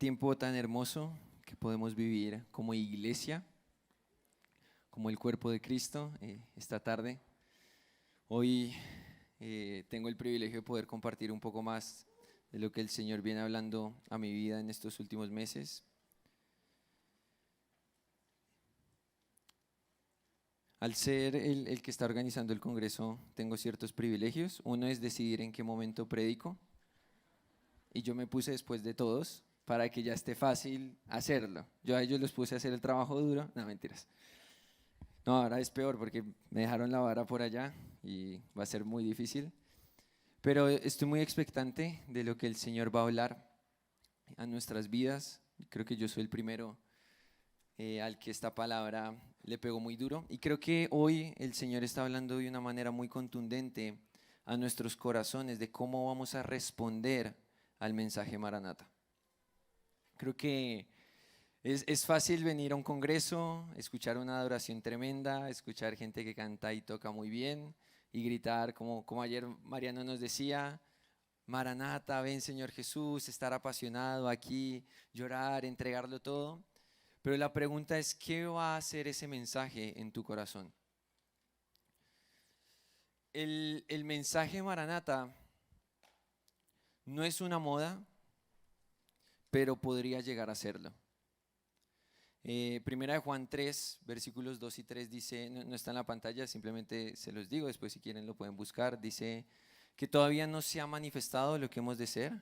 tiempo tan hermoso que podemos vivir como iglesia, como el cuerpo de Cristo esta tarde. Hoy tengo el privilegio de poder compartir un poco más de lo que el Señor viene hablando a mi vida en estos últimos meses. Al ser el que está organizando el Congreso, tengo ciertos privilegios. Uno es decidir en qué momento predico, y yo me puse después de todos para que ya esté fácil hacerlo. Yo a ellos los puse a hacer el trabajo duro. No, mentiras. No, ahora es peor porque me dejaron la vara por allá y va a ser muy difícil. Pero estoy muy expectante de lo que el Señor va a hablar a nuestras vidas. Creo que yo soy el primero al que esta palabra le pegó muy duro. Y creo que hoy el Señor está hablando de una manera muy contundente a nuestros corazones de cómo vamos a responder al mensaje Maranata. Creo que es fácil venir a un congreso, escuchar una adoración tremenda, escuchar gente que canta y toca muy bien y gritar como ayer Mariano nos decía: Maranata, ven Señor Jesús, estar apasionado aquí, llorar, entregarlo todo. Pero la pregunta es, ¿qué va a hacer ese mensaje en tu corazón? El mensaje Maranata no es una moda, pero podría llegar a serlo. Primera de Juan 3, versículos 2 y 3 dice, no está en la pantalla, simplemente se los digo, después si quieren lo pueden buscar, dice que todavía no se ha manifestado lo que hemos de ser.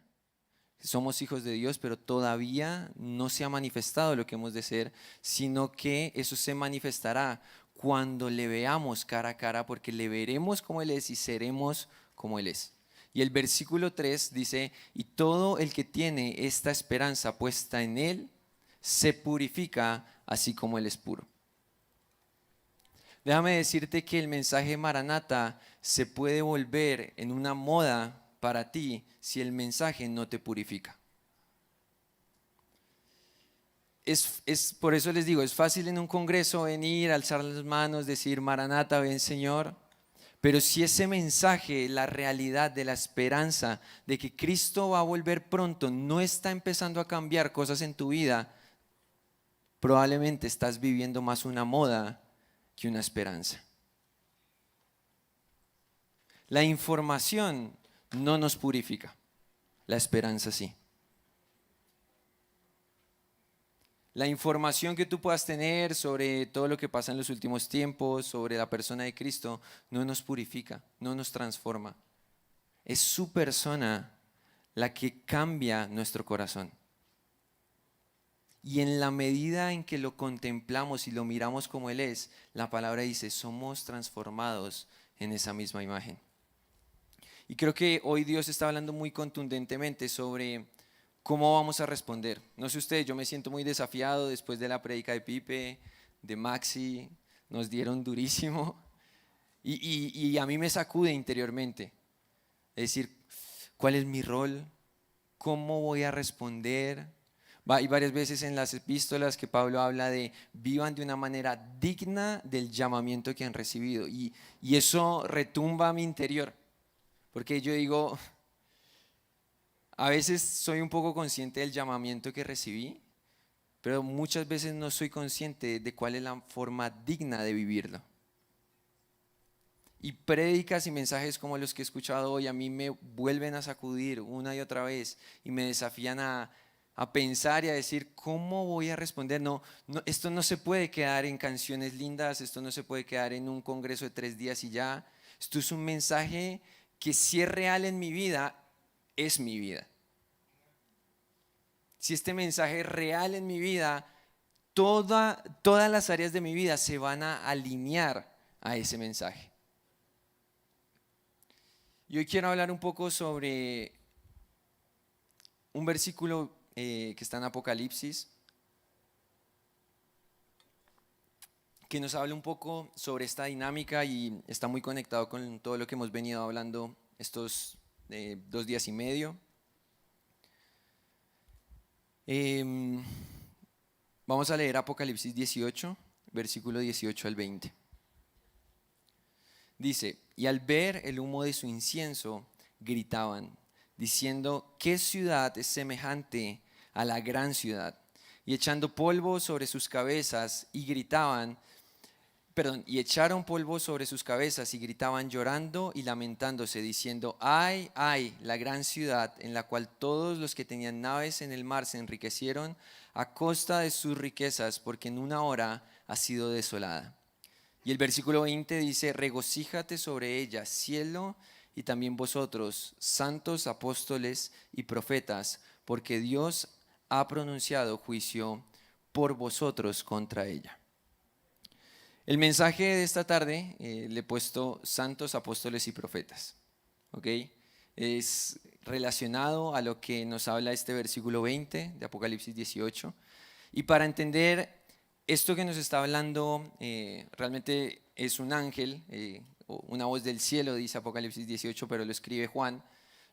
Somos hijos de Dios, pero todavía no se ha manifestado lo que hemos de ser, sino que eso se manifestará cuando le veamos cara a cara, porque le veremos como Él es y seremos como Él es. Y el versículo 3 dice, y todo el que tiene esta esperanza puesta en Él, se purifica así como Él es puro. Déjame decirte que el mensaje Maranata se puede volver en una moda para ti si el mensaje no te purifica. Por eso les digo, es fácil en un congreso venir, alzar las manos, decir Maranata, ven Señor. Pero si ese mensaje, la realidad de la esperanza de que Cristo va a volver pronto, no está empezando a cambiar cosas en tu vida, probablemente estás viviendo más una moda que una esperanza. La información no nos purifica, la esperanza sí. La información que tú puedas tener sobre todo lo que pasa en los últimos tiempos, sobre la persona de Cristo, no nos purifica, no nos transforma. Es su persona la que cambia nuestro corazón. Y en la medida en que lo contemplamos y lo miramos como Él es, la palabra dice, somos transformados en esa misma imagen. Y creo que hoy Dios está hablando muy contundentemente sobre cómo vamos a responder. No sé ustedes, yo me siento muy desafiado después de la prédica de Pipe, de Maxi, nos dieron durísimo. Y a mí me sacude interiormente. Es decir, ¿cuál es mi rol? ¿Cómo voy a responder? Hay varias veces en las epístolas que Pablo habla de vivan de una manera digna del llamamiento que han recibido. Y eso retumba a mi interior. Porque yo digo, a veces soy un poco consciente del llamamiento que recibí, pero muchas veces no soy consciente de cuál es la forma digna de vivirlo. Y prédicas y mensajes como los que he escuchado hoy a mí me vuelven a sacudir una y otra vez y me desafían a pensar y a decir, ¿cómo voy a responder? No, esto no se puede quedar en canciones lindas, esto no se puede quedar en un congreso de 3 días y ya. Esto es un mensaje que si es real en mi vida, es mi vida. Si este mensaje es real en mi vida, todas las áreas de mi vida se van a alinear a ese mensaje. Y hoy quiero hablar un poco sobre un versículo que está en Apocalipsis, que nos habla un poco sobre esta dinámica y está muy conectado con todo lo que hemos venido hablando estos 2 días y medio. Vamos a leer Apocalipsis 18, versículo 18 al 20. Dice, y al ver el humo de su incienso, gritaban, diciendo, ¿qué ciudad es semejante a la gran ciudad, y echando polvo sobre sus cabezas y gritaban, y echaron polvo sobre sus cabezas y gritaban llorando y lamentándose, diciendo: ay, ay, la gran ciudad en la cual todos los que tenían naves en el mar se enriquecieron a costa de sus riquezas, porque en una hora ha sido desolada. Y el versículo 20 dice: regocíjate sobre ella, cielo, y también vosotros, santos apóstoles y profetas, porque Dios ha pronunciado juicio por vosotros contra ella. El mensaje de esta tarde le he puesto santos, apóstoles y profetas. ¿Ok? Es relacionado a lo que nos habla este versículo 20 de Apocalipsis 18. Y para entender esto que nos está hablando, realmente es un ángel, una voz del cielo, dice Apocalipsis 18, pero lo escribe Juan.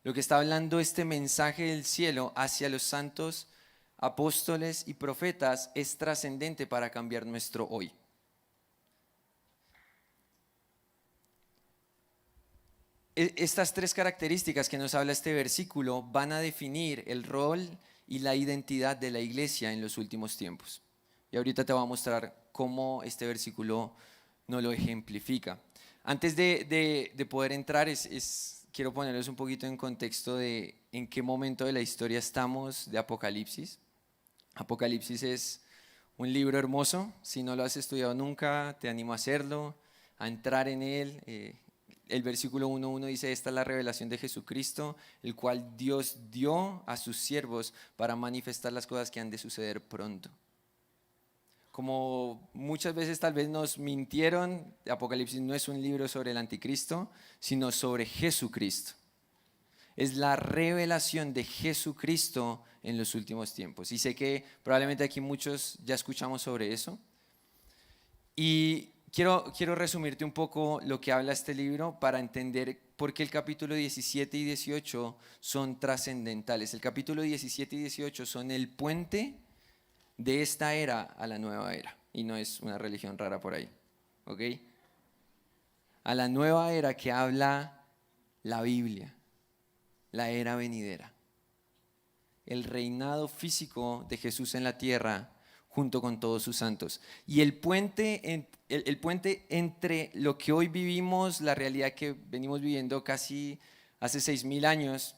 Lo que está hablando este mensaje del cielo hacia los santos, apóstoles y profetas es trascendente para cambiar nuestro hoy. Estas tres características que nos habla este versículo van a definir el rol y la identidad de la iglesia en los últimos tiempos. Y ahorita te voy a mostrar cómo este versículo nos lo ejemplifica. Antes de poder entrar, quiero ponerles un poquito en contexto de en qué momento de la historia estamos de Apocalipsis. Apocalipsis es un libro hermoso. Si no lo has estudiado nunca, te animo a hacerlo, a entrar en él. El versículo 1.1 dice: esta es la revelación de Jesucristo, el cual Dios dio a sus siervos para manifestar las cosas que han de suceder pronto. Como muchas veces tal vez nos mintieron, Apocalipsis no es un libro sobre el anticristo, sino sobre Jesucristo. Es la revelación de Jesucristo en los últimos tiempos. Y sé que probablemente aquí muchos ya escuchamos sobre eso. Y quiero resumirte un poco lo que habla este libro para entender por qué el capítulo 17 y 18 son trascendentales. El capítulo 17 y 18 son el puente de esta era a la nueva era. Y no es una religión rara por ahí. ¿Ok? A la nueva era que habla la Biblia, la era venidera. El reinado físico de Jesús en la tierra junto con todos sus santos. Y el puente entre lo que hoy vivimos, la realidad que venimos viviendo casi hace 6.000 años,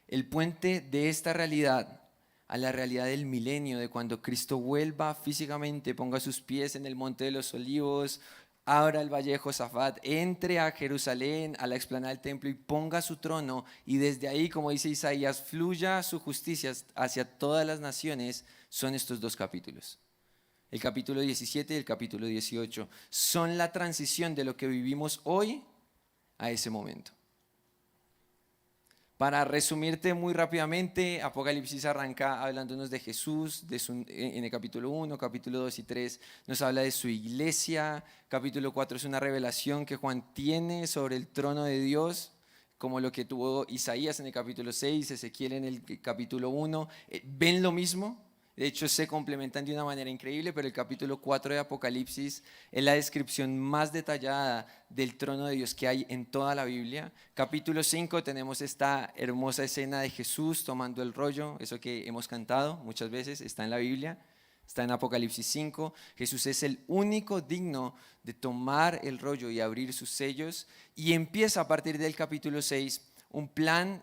el puente de esta realidad a la realidad del milenio, de cuando Cristo vuelva físicamente, ponga sus pies en el Monte de los Olivos, abra el valle de Josafat, entre a Jerusalén, a la explanada del templo y ponga su trono, y desde ahí, como dice Isaías, fluya su justicia hacia todas las naciones. Son estos dos capítulos. El capítulo 17 y el capítulo 18 son la transición de lo que vivimos hoy a ese momento. Para resumirte muy rápidamente, Apocalipsis arranca hablándonos de Jesús, en el capítulo 1, capítulo 2 y 3 nos habla de su iglesia, capítulo 4 es una revelación que Juan tiene sobre el trono de Dios, como lo que tuvo Isaías en el capítulo 6, Ezequiel en el capítulo 1, ven lo mismo. De hecho, se complementan de una manera increíble, pero el capítulo 4 de Apocalipsis es la descripción más detallada del trono de Dios que hay en toda la Biblia. Capítulo 5 tenemos esta hermosa escena de Jesús tomando el rollo, eso que hemos cantado muchas veces, está en la Biblia, está en Apocalipsis 5. Jesús es el único digno de tomar el rollo y abrir sus sellos, y empieza a partir del capítulo 6 un plan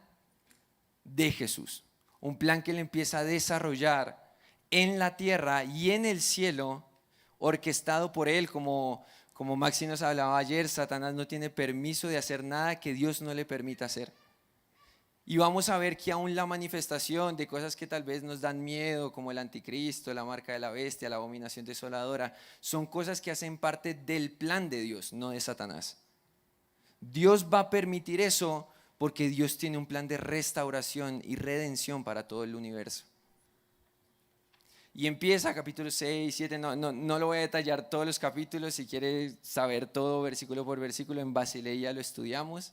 de Jesús, un plan que él empieza a desarrollar en la tierra y en el cielo, orquestado por él. Como Maxi nos hablaba ayer, Satanás no tiene permiso de hacer nada que Dios no le permita hacer. Y vamos a ver que aún la manifestación de cosas que tal vez nos dan miedo, como el anticristo, la marca de la bestia, la abominación desoladora, son cosas que hacen parte del plan de Dios, no de Satanás. Dios va a permitir eso porque Dios tiene un plan de restauración y redención para todo el universo. Y empieza capítulo 6, 7, no lo voy a detallar todos los capítulos. Si quieres saber todo versículo por versículo, en Basilea lo estudiamos.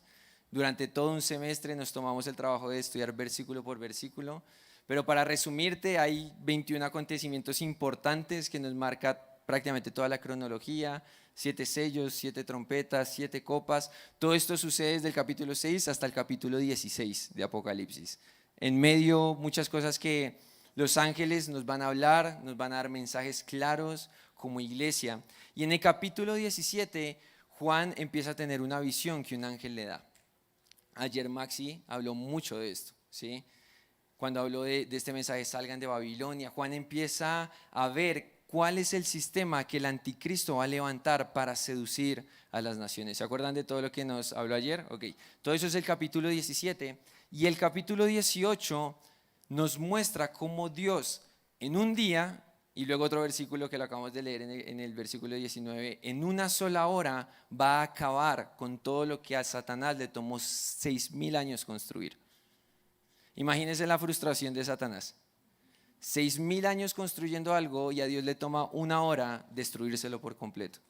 Durante todo un semestre nos tomamos el trabajo de estudiar versículo por versículo. Pero para resumirte, hay 21 acontecimientos importantes que nos marca prácticamente toda la cronología. 7 sellos, 7 trompetas, 7 copas. Todo esto sucede desde el capítulo 6 hasta el capítulo 16 de Apocalipsis. en medio muchas cosas que los ángeles nos van a hablar, nos van a dar mensajes claros como iglesia. Y en el capítulo 17, Juan empieza a tener una visión que un ángel le da. Ayer Maxi habló mucho de esto, ¿sí? Cuando habló de este mensaje, salgan de Babilonia, Juan empieza a ver cuál es el sistema que el anticristo va a levantar para seducir a las naciones. ¿Se acuerdan de todo lo que nos habló ayer? Ok, todo eso es el capítulo 17 y el capítulo 18 nos muestra cómo Dios en un día, y luego otro versículo que lo acabamos de leer en el versículo 19, en una sola hora va a acabar con todo lo que a Satanás le tomó 6,000 años construir. Imagínense la frustración de Satanás. 6,000 años construyendo algo y a Dios le toma una hora destruírselo por completo.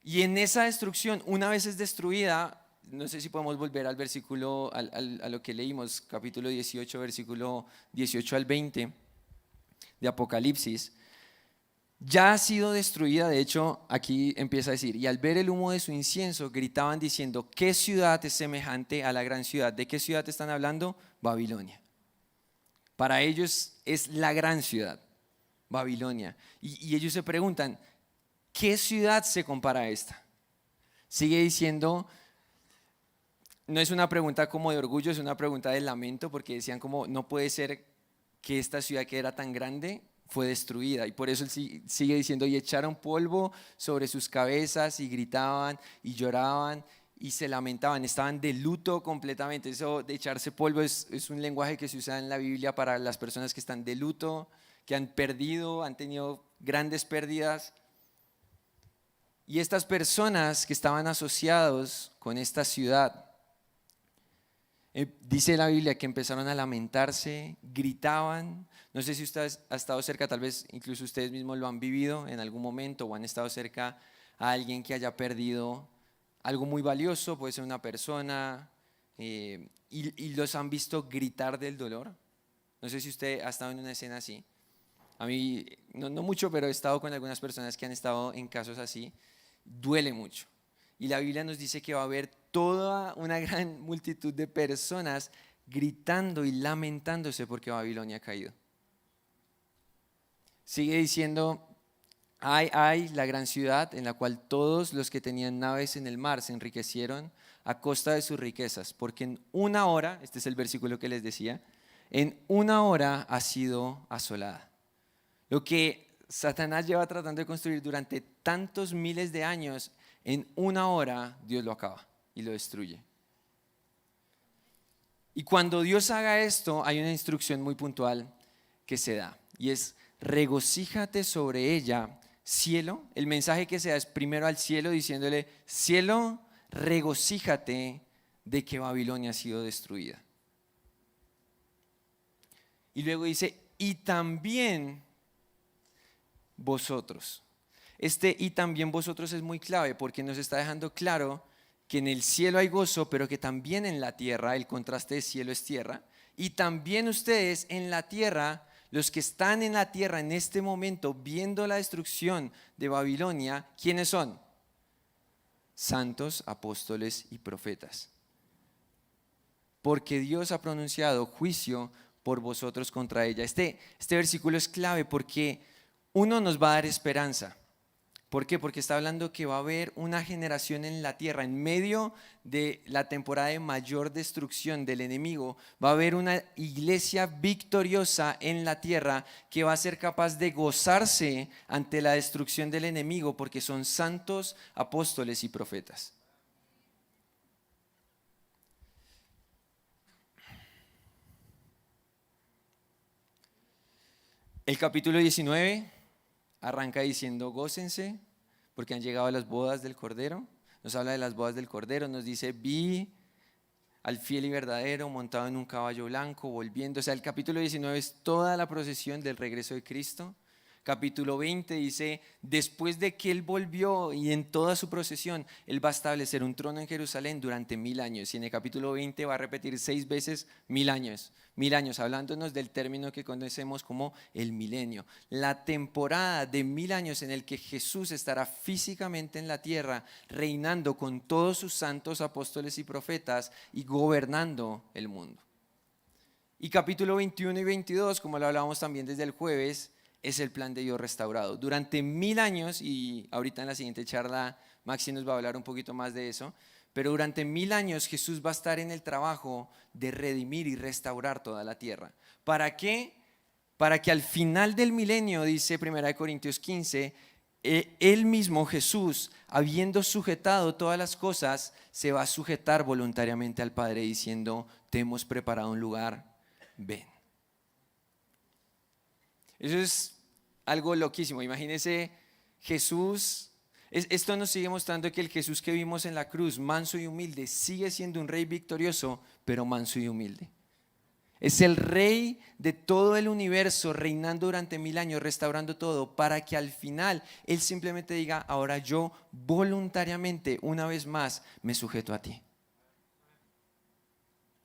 Y en esa destrucción, una vez es destruida, no sé si podemos volver al versículo, a lo que leímos, capítulo 18, versículo 18 al 20 de Apocalipsis. Ya ha sido destruida, de hecho, aquí empieza a decir, y al ver el humo de su incienso, gritaban diciendo, ¿qué ciudad es semejante a la gran ciudad? ¿De qué ciudad están hablando? Babilonia. Para ellos es la gran ciudad, Babilonia. Y ellos se preguntan, ¿qué ciudad se compara a esta? Sigue diciendo, no es una pregunta como de orgullo, es una pregunta de lamento, porque decían como, no puede ser que esta ciudad que era tan grande fue destruida. Y por eso él sigue diciendo, y echaron polvo sobre sus cabezas y gritaban y lloraban y se lamentaban, estaban de luto completamente. Eso de echarse polvo es un lenguaje que se usa en la Biblia para las personas que están de luto, que han perdido, han tenido grandes pérdidas. Y estas personas que estaban asociados con esta ciudad, dice la Biblia que empezaron a lamentarse, gritaban. No sé si usted ha estado cerca, tal vez incluso ustedes mismos lo han vivido en algún momento o han estado cerca a alguien que haya perdido algo muy valioso, puede ser una persona, y los han visto gritar del dolor. No sé si usted ha estado en una escena así. A mí, no mucho, pero he estado con algunas personas que han estado en casos así. Duele mucho. Y la Biblia nos dice que va a haber toda una gran multitud de personas gritando y lamentándose porque Babilonia ha caído. Sigue diciendo, ay, la gran ciudad en la cual todos los que tenían naves en el mar se enriquecieron a costa de sus riquezas, porque en una hora, este es el versículo que les decía, en una hora ha sido asolada. Lo que Satanás lleva tratando de construir durante tantos miles de años, en una hora Dios lo acaba y lo destruye. Y cuando Dios haga esto, hay una instrucción muy puntual que se da, y es regocíjate sobre ella, cielo. El mensaje que se da es primero al cielo diciéndole, cielo, regocíjate de que Babilonia ha sido destruida. Y luego dice, y también vosotros. Y también vosotros es muy clave porque nos está dejando claro que en el cielo hay gozo, pero que también en la tierra, el contraste de cielo es tierra, y también ustedes en la tierra, los que están en la tierra en este momento viendo la destrucción de Babilonia, ¿quiénes son? Santos, apóstoles y profetas. Porque Dios ha pronunciado juicio por vosotros contra ella. Este versículo es clave porque uno nos va a dar esperanza. ¿Por qué? Porque está hablando que va a haber una generación en la tierra, en medio de la temporada de mayor destrucción del enemigo, va a haber una iglesia victoriosa en la tierra que va a ser capaz de gozarse ante la destrucción del enemigo porque son santos, apóstoles y profetas. El capítulo 19 arranca diciendo gócense porque han llegado a las bodas del Cordero. Nos habla de las bodas del Cordero, nos dice vi al fiel y verdadero montado en un caballo blanco volviendo. O sea, el capítulo 19 es toda la procesión del regreso de Cristo. Capítulo 20 dice, después de que Él volvió y en toda su procesión, Él va a establecer un trono en Jerusalén durante 1000 años. Y en el capítulo 20 va a repetir 6 veces 1000 años. 1000 años, hablándonos del término que conocemos como el milenio. La temporada de 1000 años en el que Jesús estará físicamente en la tierra, reinando con todos sus santos apóstoles y profetas y gobernando el mundo. Y capítulo 21 y 22, como lo hablábamos también desde el jueves, es el plan de Dios restaurado. Durante 1000 años, y ahorita en la siguiente charla Maxi nos va a hablar un poquito más de eso, pero durante 1000 años Jesús va a estar en el trabajo de redimir y restaurar toda la tierra. ¿Para qué? Para que al final del milenio, dice 1 Corintios 15, Él mismo, Jesús, habiendo sujetado todas las cosas, se va a sujetar voluntariamente al Padre diciendo, te hemos preparado un lugar, ven. Eso es algo loquísimo. Imagínense Jesús, esto nos sigue mostrando que el Jesús que vimos en la cruz, manso y humilde, sigue siendo un rey victorioso, pero manso y humilde. Es el rey de todo el universo, reinando durante 1000 años, restaurando todo, para que al final Él simplemente diga, ahora yo voluntariamente, una vez más, me sujeto a ti.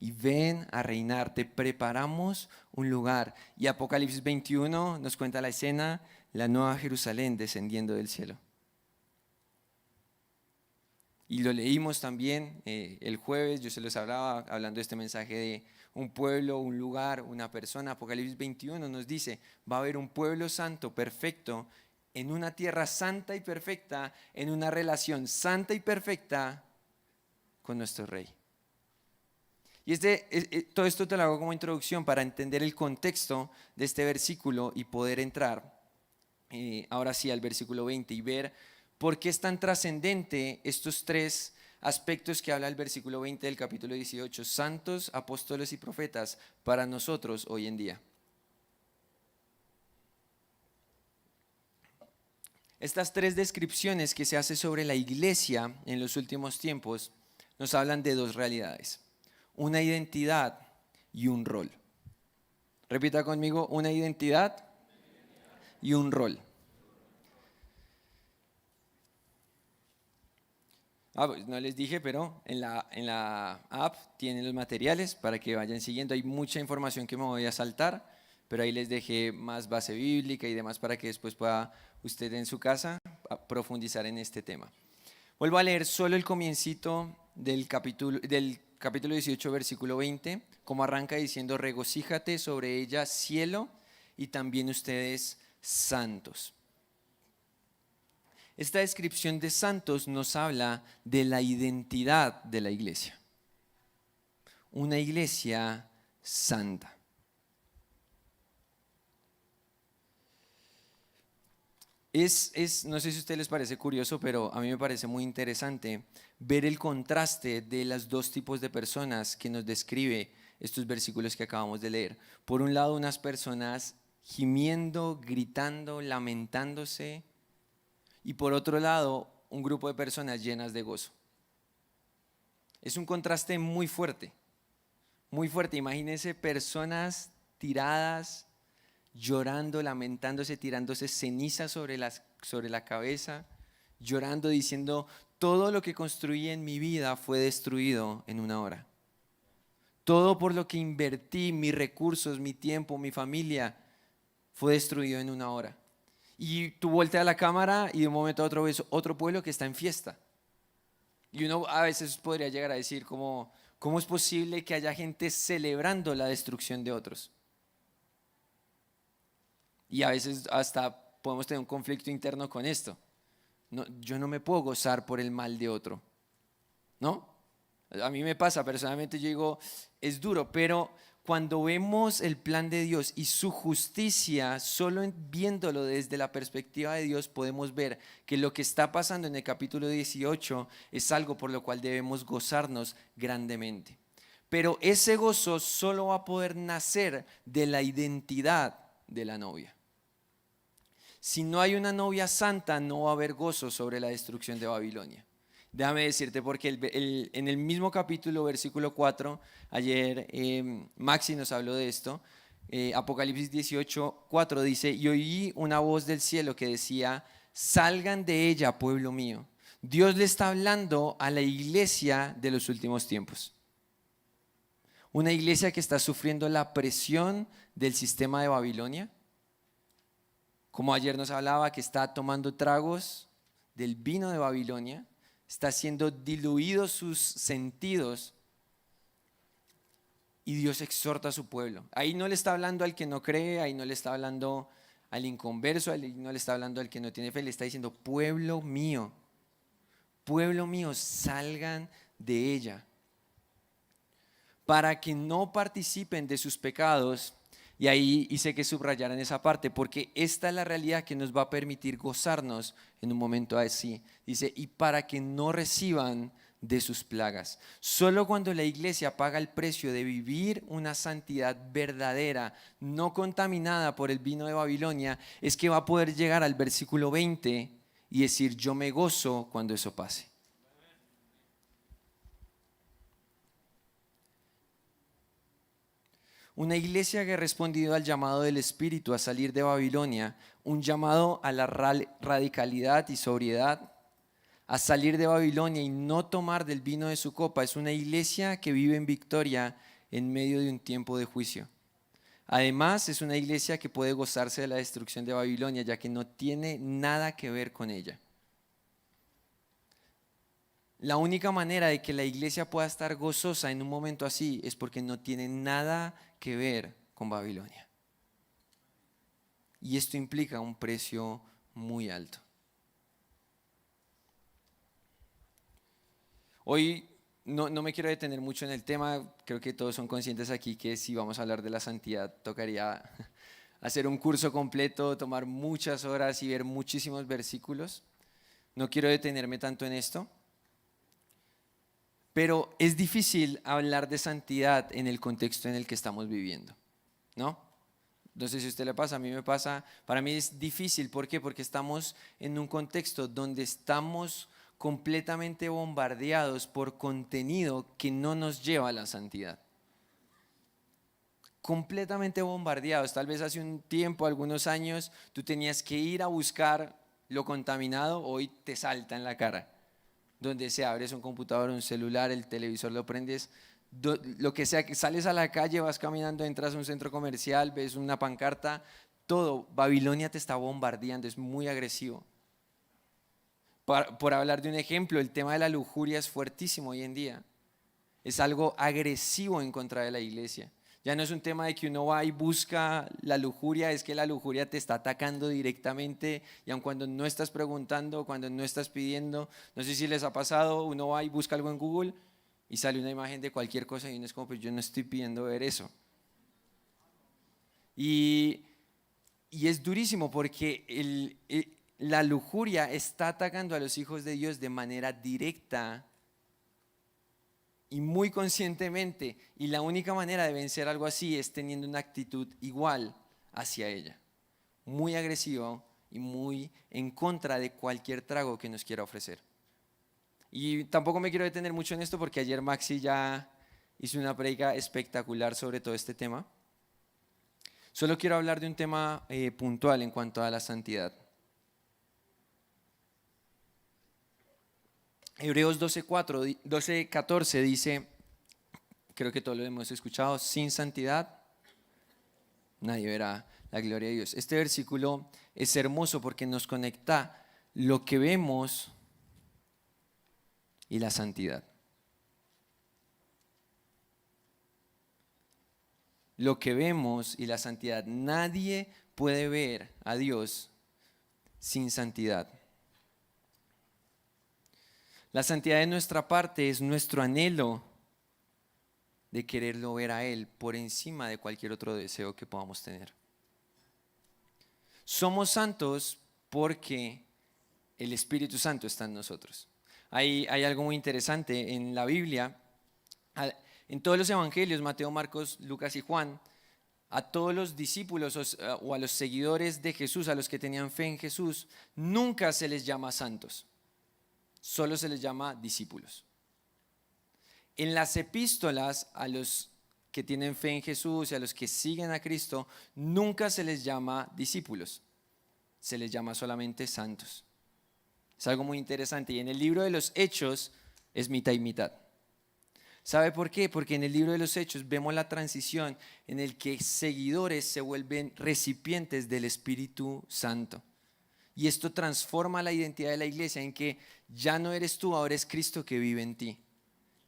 Y ven a reinar, te preparamos un lugar. Y Apocalipsis 21 nos cuenta la escena, la nueva Jerusalén descendiendo del cielo. Y lo leímos también el jueves, yo se los hablaba hablando de este mensaje de un pueblo, un lugar, una persona. Apocalipsis 21 nos dice, va a haber un pueblo santo, perfecto, en una tierra santa y perfecta, en una relación santa y perfecta con nuestro Rey. Y todo esto te lo hago como introducción para entender el contexto de este versículo y poder entrar ahora sí al versículo 20 y ver por qué es tan trascendente estos tres aspectos que habla el versículo 20 del capítulo 18, santos, apóstoles y profetas para nosotros hoy en día. Estas tres descripciones que se hace sobre la iglesia en los últimos tiempos nos hablan de dos realidades. Una identidad y un rol. Repita conmigo, una identidad y un rol. Pues no les dije, pero en la app tienen los materiales para que vayan siguiendo. Hay mucha información que me voy a saltar, pero ahí les dejé más base bíblica y demás para que después pueda usted en su casa profundizar en este tema. Vuelvo a leer solo el comiencito del capítulo 18, versículo 20, como arranca diciendo, regocíjate sobre ella, cielo, y también ustedes, santos. Esta descripción de santos nos habla de la identidad de la iglesia. Una iglesia santa. No sé si a ustedes les parece curioso, pero a mí me parece muy interesante ver el contraste de los dos tipos de personas que nos describe estos versículos que acabamos de leer. Por un lado, unas personas gimiendo, gritando, lamentándose, y por otro lado, un grupo de personas llenas de gozo. Es un contraste muy fuerte, muy fuerte. Imagínense personas tiradas, llorando, lamentándose, tirándose ceniza sobre la cabeza, llorando, diciendo, todo lo que construí en mi vida fue destruido en una hora. Todo por lo que invertí, mis recursos, mi tiempo, mi familia, fue destruido en una hora. Y tú volteas a la cámara y de un momento a otro ves otro pueblo que está en fiesta. Y uno a veces podría llegar a decir, ¿cómo es posible que haya gente celebrando la destrucción de otros? Y a veces hasta podemos tener un conflicto interno con esto. No, yo no me puedo gozar por el mal de otro, ¿no? A mí me pasa, personalmente yo digo, es duro, pero cuando vemos el plan de Dios y su justicia, solo viéndolo desde la perspectiva de Dios, podemos ver que lo que está pasando en el capítulo 18 es algo por lo cual debemos gozarnos grandemente. Pero ese gozo solo va a poder nacer de la identidad de la novia. Si no hay una novia santa, no va a haber gozo sobre la destrucción de Babilonia. Déjame decirte porque en el mismo capítulo, versículo 4, ayer Maxi nos habló de esto, Apocalipsis 18:4 dice, y oí una voz del cielo que decía, salgan de ella, pueblo mío. Dios le está hablando a la iglesia de los últimos tiempos. Una iglesia que está sufriendo la presión del sistema de Babilonia. Como ayer nos hablaba, que está tomando tragos del vino de Babilonia, está siendo diluidos sus sentidos y Dios exhorta a su pueblo. Ahí no le está hablando al que no cree, ahí no le está hablando al inconverso, ahí no le está hablando al que no tiene fe, le está diciendo, pueblo mío, salgan de ella, para que no participen de sus pecados. Y ahí hice que subrayaran esa parte, porque esta es la realidad que nos va a permitir gozarnos en un momento así. Dice, y para que no reciban de sus plagas. Solo cuando la iglesia paga el precio de vivir una santidad verdadera, no contaminada por el vino de Babilonia, es que va a poder llegar al versículo 20 y decir, yo me gozo cuando eso pase. Una iglesia que ha respondido al llamado del Espíritu a salir de Babilonia, un llamado a la radicalidad y sobriedad, a salir de Babilonia y no tomar del vino de su copa, es una iglesia que vive en victoria en medio de un tiempo de juicio. Además, es una iglesia que puede gozarse de la destrucción de Babilonia, ya que no tiene nada que ver con ella. La única manera de que la iglesia pueda estar gozosa en un momento así es porque no tiene nada que ver con Babilonia. Y esto implica un precio muy alto. Hoy no me quiero detener mucho en el tema, creo que todos son conscientes aquí que si vamos a hablar de la santidad tocaría hacer un curso completo, tomar muchas horas y ver muchísimos versículos. No quiero detenerme tanto en esto. Pero es difícil hablar de santidad en el contexto en el que estamos viviendo, ¿no? No sé si a usted le pasa, a mí me pasa. Para mí es difícil, ¿por qué? Porque estamos en un contexto donde estamos completamente bombardeados por contenido que no nos lleva a la santidad. Completamente bombardeados. Tal vez hace un tiempo, algunos años, tú tenías que ir a buscar lo contaminado, hoy te salta en la cara. Donde sea, abres un computador, un celular, el televisor lo prendes, lo que sea, que sales a la calle, vas caminando, entras a un centro comercial, ves una pancarta, todo, Babilonia te está bombardeando, es muy agresivo. Por hablar de un ejemplo, el tema de la lujuria es fuertísimo hoy en día, es algo agresivo en contra de la iglesia. Ya no es un tema de que uno va y busca la lujuria, es que la lujuria te está atacando directamente y aun cuando no estás preguntando, cuando no estás pidiendo, no sé si les ha pasado, uno va y busca algo en Google y sale una imagen de cualquier cosa y uno es como, pues yo no estoy pidiendo ver eso. Y es durísimo porque la lujuria está atacando a los hijos de Dios de manera directa y muy conscientemente, y la única manera de vencer algo así es teniendo una actitud igual hacia ella, muy agresiva y muy en contra de cualquier trago que nos quiera ofrecer. Y tampoco me quiero detener mucho en esto porque ayer Maxi ya hizo una predica espectacular sobre todo este tema. Solo quiero hablar de un tema puntual en cuanto a la santidad. Hebreos 12:14 dice, creo que todos lo hemos escuchado, sin santidad nadie verá la gloria de Dios. Este versículo es hermoso porque nos conecta lo que vemos y la santidad. Lo que vemos y la santidad. Nadie puede ver a Dios sin santidad. La santidad de nuestra parte es nuestro anhelo de quererlo ver a Él por encima de cualquier otro deseo que podamos tener. Somos santos porque el Espíritu Santo está en nosotros. Hay algo muy interesante en la Biblia, en todos los evangelios, Mateo, Marcos, Lucas y Juan, a todos los discípulos o a los seguidores de Jesús, a los que tenían fe en Jesús, nunca se les llama santos. Solo se les llama discípulos. En las epístolas a los que tienen fe en Jesús y a los que siguen a Cristo, nunca se les llama discípulos, se les llama solamente santos. Es algo muy interesante y en el libro de los Hechos es mitad y mitad. ¿Sabe por qué? Porque en el libro de los Hechos vemos la transición en el que seguidores se vuelven recipientes del Espíritu Santo. Y esto transforma la identidad de la iglesia en que ya no eres tú, ahora es Cristo que vive en ti.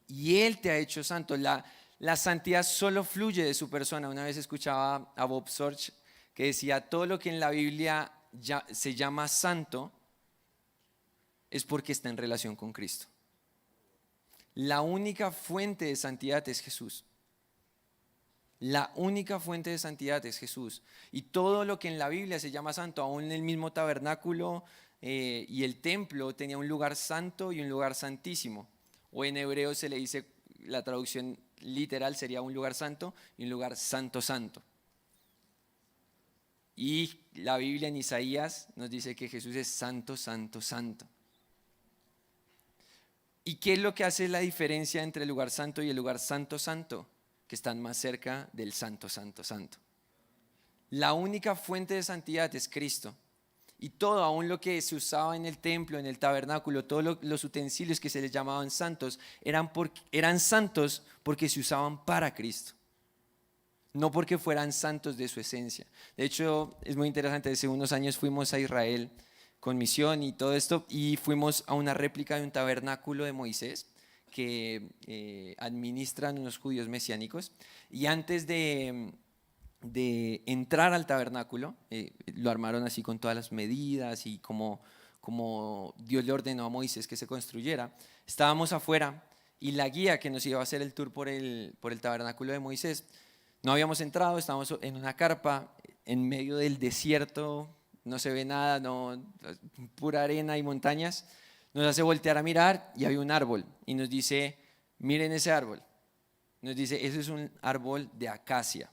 Y Él te ha hecho santo. La santidad solo fluye de su persona. Una vez escuchaba a Bob Sorge que decía, todo lo que en la Biblia se llama santo es porque está en relación con Cristo. La única fuente de santidad es Jesús. La única fuente de santidad es Jesús. Y todo lo que en la Biblia se llama santo, aún en el mismo tabernáculo y el templo, tenía un lugar santo y un lugar santísimo. O en hebreo se le dice, la traducción literal sería un lugar santo y un lugar santo santo. Y la Biblia en Isaías nos dice que Jesús es santo, santo, santo. ¿Y qué es lo que hace la diferencia entre el lugar santo y el lugar santo, santo? Que están más cerca del santo, santo, santo. La única fuente de santidad es Cristo. Y todo, aún lo que se usaba en el templo, en el tabernáculo, todos los utensilios que se les llamaban santos, eran santos porque se usaban para Cristo. No porque fueran santos de su esencia. De hecho, es muy interesante, hace unos años fuimos a Israel con misión y todo esto, y fuimos a una réplica de un tabernáculo de Moisés que administran unos judíos mesiánicos, y antes de entrar al tabernáculo, lo armaron así con todas las medidas y como Dios le ordenó a Moisés que se construyera. Estábamos afuera y la guía que nos iba a hacer el tour por el tabernáculo de Moisés, no habíamos entrado, estábamos en una carpa en medio del desierto, no se ve nada, no, pura arena y montañas. Nos hace voltear a mirar y hay un árbol y nos dice, miren ese árbol. Nos dice, ese es un árbol de acacia.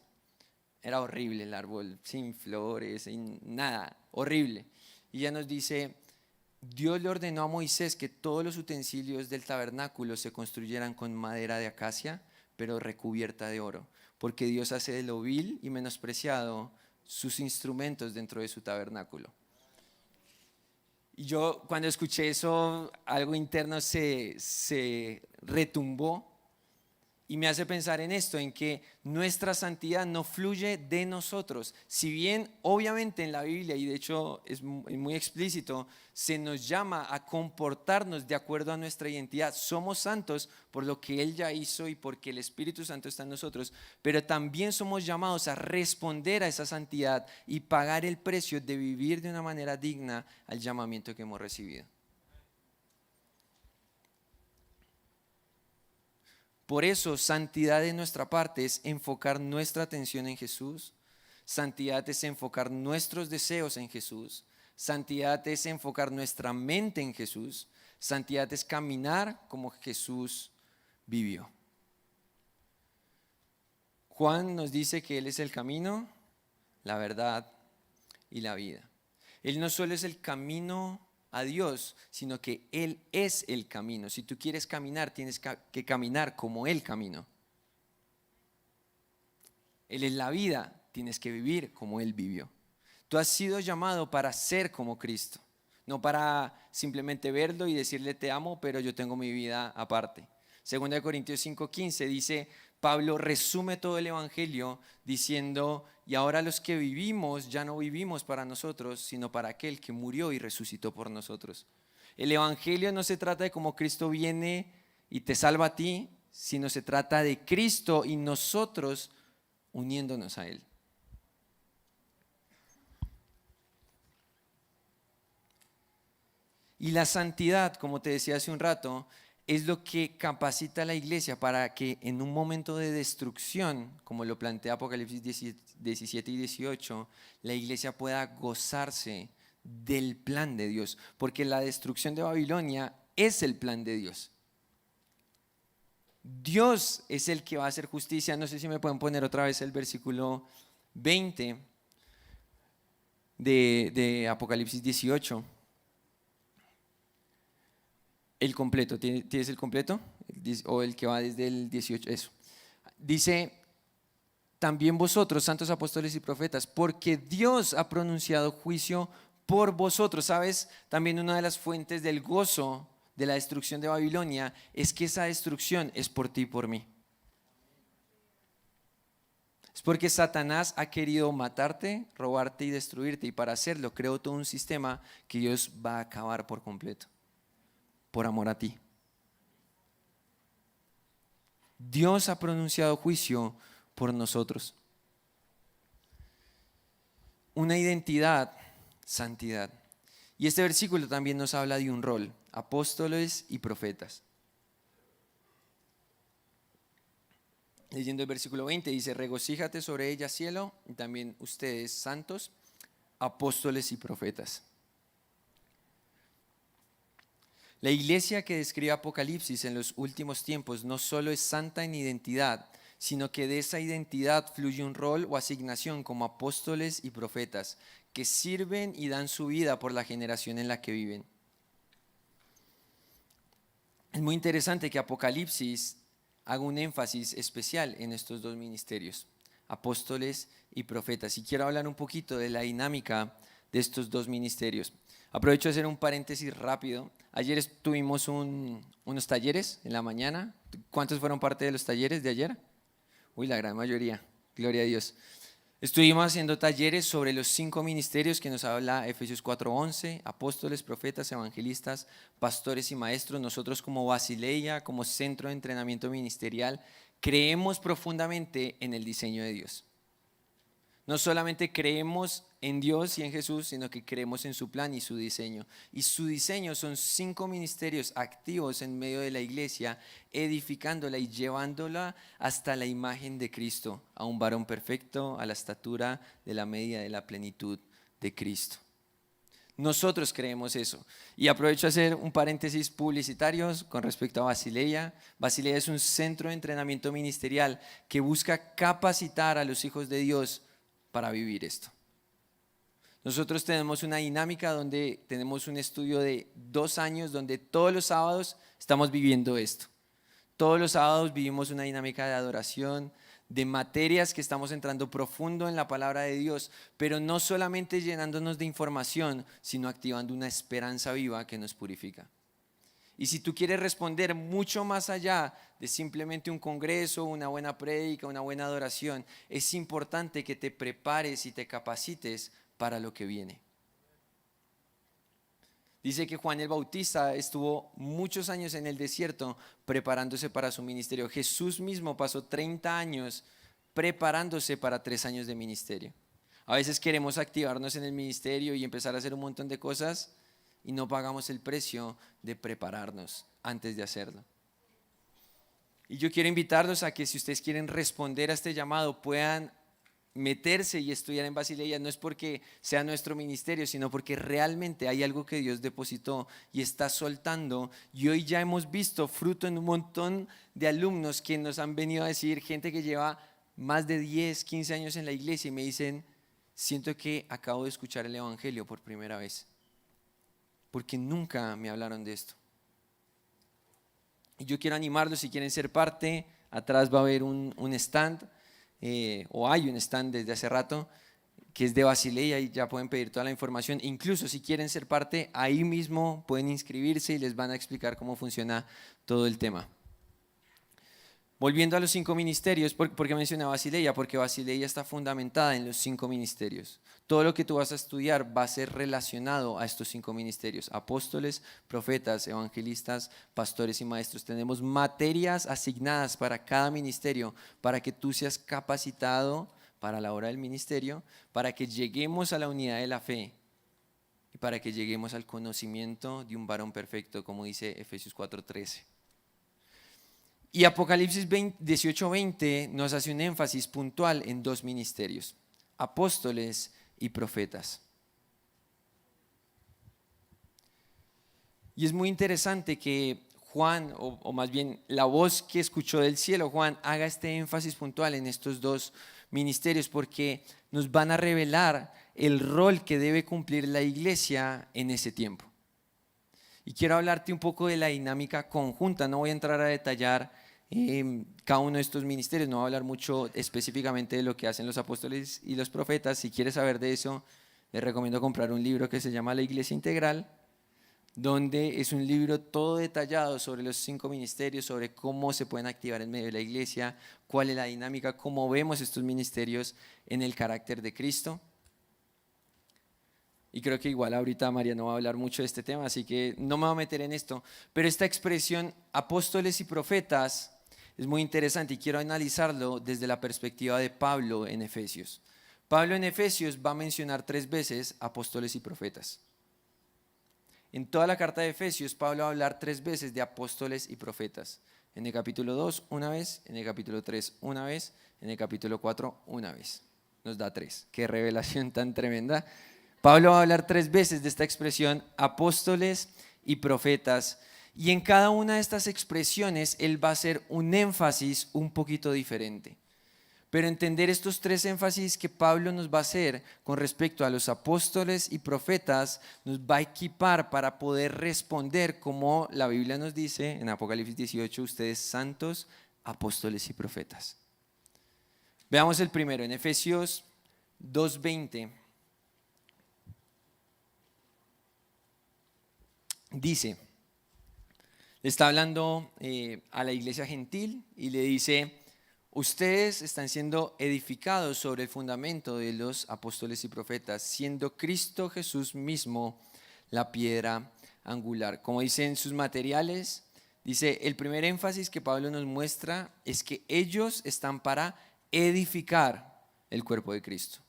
Era horrible el árbol, sin flores, sin nada, horrible. Y ella nos dice, Dios le ordenó a Moisés que todos los utensilios del tabernáculo se construyeran con madera de acacia, pero recubierta de oro, porque Dios hace de lo vil y menospreciado sus instrumentos dentro de su tabernáculo. Y yo cuando escuché eso, algo interno se retumbó y me hace pensar en esto, en que nuestra santidad no fluye de nosotros. Si bien obviamente en la Biblia, y de hecho es muy explícito, se nos llama a comportarnos de acuerdo a nuestra identidad. Somos santos por lo que Él ya hizo y porque el Espíritu Santo está en nosotros, pero también somos llamados a responder a esa santidad y pagar el precio de vivir de una manera digna al llamamiento que hemos recibido. Por eso, santidad de nuestra parte es enfocar nuestra atención en Jesús. Santidad es enfocar nuestros deseos en Jesús. Santidad es enfocar nuestra mente en Jesús. Santidad es caminar como Jesús vivió. Juan nos dice que Él es el camino, la verdad y la vida. Él no solo es el camino a Dios, sino que Él es el camino. Si tú quieres caminar, tienes que caminar como Él caminó. Él es la vida, tienes que vivir como Él vivió. Tú has sido llamado para ser como Cristo, no para simplemente verlo y decirle te amo, pero yo tengo mi vida aparte. 2 Corintios 5:15 dice, Pablo resume todo el evangelio diciendo, y ahora los que vivimos ya no vivimos para nosotros, sino para aquel que murió y resucitó por nosotros. El evangelio no se trata de cómo Cristo viene y te salva a ti, sino se trata de Cristo y nosotros uniéndonos a Él. Y la santidad, como te decía hace un rato, es lo que capacita a la iglesia para que en un momento de destrucción, como lo plantea Apocalipsis 17 y 18, la iglesia pueda gozarse del plan de Dios, porque la destrucción de Babilonia es el plan de Dios. Dios es el que va a hacer justicia. No sé si me pueden poner otra vez el versículo 20 de Apocalipsis 18. El completo, ¿tienes el completo? O el que va desde el 18, eso. Dice, también vosotros, santos apóstoles y profetas, porque Dios ha pronunciado juicio por vosotros. ¿Sabes? También una de las fuentes del gozo de la destrucción de Babilonia es que esa destrucción es por ti y por mí. Es porque Satanás ha querido matarte, robarte y destruirte, y para hacerlo creó todo un sistema que Dios va a acabar por completo, por amor a ti. Dios ha pronunciado juicio por nosotros. Una identidad, santidad. Y este versículo también nos habla de un rol, apóstoles y profetas. Leyendo el versículo 20 dice: regocíjate sobre ella, cielo, y también ustedes, santos, apóstoles y profetas. La iglesia que describe Apocalipsis en los últimos tiempos no solo es santa en identidad, sino que de esa identidad fluye un rol o asignación como apóstoles y profetas que sirven y dan su vida por la generación en la que viven. Es muy interesante que Apocalipsis haga un énfasis especial en estos dos ministerios, apóstoles y profetas. Y quiero hablar un poquito de la dinámica de estos dos ministerios. Aprovecho de hacer un paréntesis rápido. Ayer tuvimos unos talleres en la mañana. ¿Cuántos fueron parte de los talleres de ayer? Uy, la gran mayoría. Gloria a Dios. Estuvimos haciendo talleres sobre los 5 ministerios que nos habla Efesios 4:11, apóstoles, profetas, evangelistas, pastores y maestros. Nosotros como Basileia, como centro de entrenamiento ministerial, creemos profundamente en el diseño de Dios. No solamente creemos en Dios y en Jesús, sino que creemos en su plan y su diseño. Y su diseño son 5 ministerios activos en medio de la iglesia, edificándola y llevándola hasta la imagen de Cristo, a un varón perfecto, a la estatura de la medida de la plenitud de Cristo. Nosotros creemos eso. Y aprovecho a hacer un paréntesis publicitario con respecto a Basileia. Basileia es un centro de entrenamiento ministerial que busca capacitar a los hijos de Dios para vivir esto. Nosotros tenemos una dinámica donde tenemos un estudio de 2 años donde todos los sábados estamos viviendo esto. Todos los sábados vivimos una dinámica de adoración, de materias que estamos entrando profundo en la palabra de Dios, pero no solamente llenándonos de información, sino activando una esperanza viva que nos purifica. Y si tú quieres responder mucho más allá de simplemente un congreso, una buena prédica, una buena adoración, es importante que te prepares y te capacites para lo que viene. Dice que Juan el Bautista estuvo muchos años en el desierto preparándose para su ministerio. Jesús mismo pasó 30 años preparándose para 3 años de ministerio. A veces queremos activarnos en el ministerio y empezar a hacer un montón de cosas y no pagamos el precio de prepararnos antes de hacerlo. Y yo quiero invitarlos a que si ustedes quieren responder a este llamado puedan meterse y estudiar en Basileia. No es porque sea nuestro ministerio, sino porque realmente hay algo que Dios depositó y está soltando, y hoy ya hemos visto fruto en un montón de alumnos que nos han venido a decir, gente que lleva más de 10, 15 años en la iglesia, y me dicen: siento que acabo de escuchar el evangelio por primera vez, porque nunca me hablaron de esto. Y yo quiero animarlos, si quieren ser parte, atrás va a haber un stand, o hay un stand desde hace rato, que es de Basileia, y ya pueden pedir toda la información. Incluso si quieren ser parte, ahí mismo pueden inscribirse y les van a explicar cómo funciona todo el tema. Volviendo a los 5 ministerios, ¿por qué mencioné Basileia? Porque Basileia está fundamentada en los 5 ministerios. Todo lo que tú vas a estudiar va a ser relacionado a estos 5 ministerios: apóstoles, profetas, evangelistas, pastores y maestros. Tenemos materias asignadas para cada ministerio, para que tú seas capacitado para la hora del ministerio, para que lleguemos a la unidad de la fe y para que lleguemos al conocimiento de un varón perfecto, como dice Efesios 4:13. Y Apocalipsis 18:20 nos hace un énfasis puntual en 2 ministerios: apóstoles y profetas. Y es muy interesante que Juan, o más bien la voz que escuchó del cielo, Juan, haga este énfasis puntual en estos 2 ministerios, porque nos van a revelar el rol que debe cumplir la iglesia en ese tiempo. Y quiero hablarte un poco de la dinámica conjunta. No voy a entrar a detallar cada uno de estos ministerios. No voy a hablar mucho específicamente de lo que hacen los apóstoles y los profetas. Si quieres saber de eso, les recomiendo comprar un libro que se llama La Iglesia Integral, donde es un libro todo detallado sobre los 5 ministerios, sobre cómo se pueden activar en medio de la iglesia, cuál es la dinámica, cómo vemos estos ministerios en el carácter de Cristo. Y creo que igual ahorita María no va a hablar mucho de este tema, así que no me voy a meter en esto. Pero esta expresión apóstoles y profetas es muy interesante y quiero analizarlo desde la perspectiva de Pablo en Efesios. Pablo en Efesios va a mencionar 3 veces apóstoles y profetas. En toda la carta de Efesios, Pablo va a hablar 3 veces de apóstoles y profetas. En el capítulo 2 una vez, en el capítulo 3 una vez, en el capítulo 4 una vez. Nos da 3. Qué revelación tan tremenda. Pablo va a hablar 3 veces de esta expresión apóstoles y profetas. Y en cada una de estas expresiones él va a hacer un énfasis un poquito diferente. Pero entender estos 3 énfasis que Pablo nos va a hacer con respecto a los apóstoles y profetas nos va a equipar para poder responder como la Biblia nos dice en Apocalipsis 18, ustedes santos, apóstoles y profetas. Veamos el primero, en Efesios 2:20. Dice, le está hablando a la iglesia gentil y le dice: ustedes están siendo edificados sobre el fundamento de los apóstoles y profetas, siendo Cristo Jesús mismo la piedra angular. Como dicen sus materiales, dice, el primer énfasis que Pablo nos muestra es que ellos están para edificar el cuerpo de Cristo.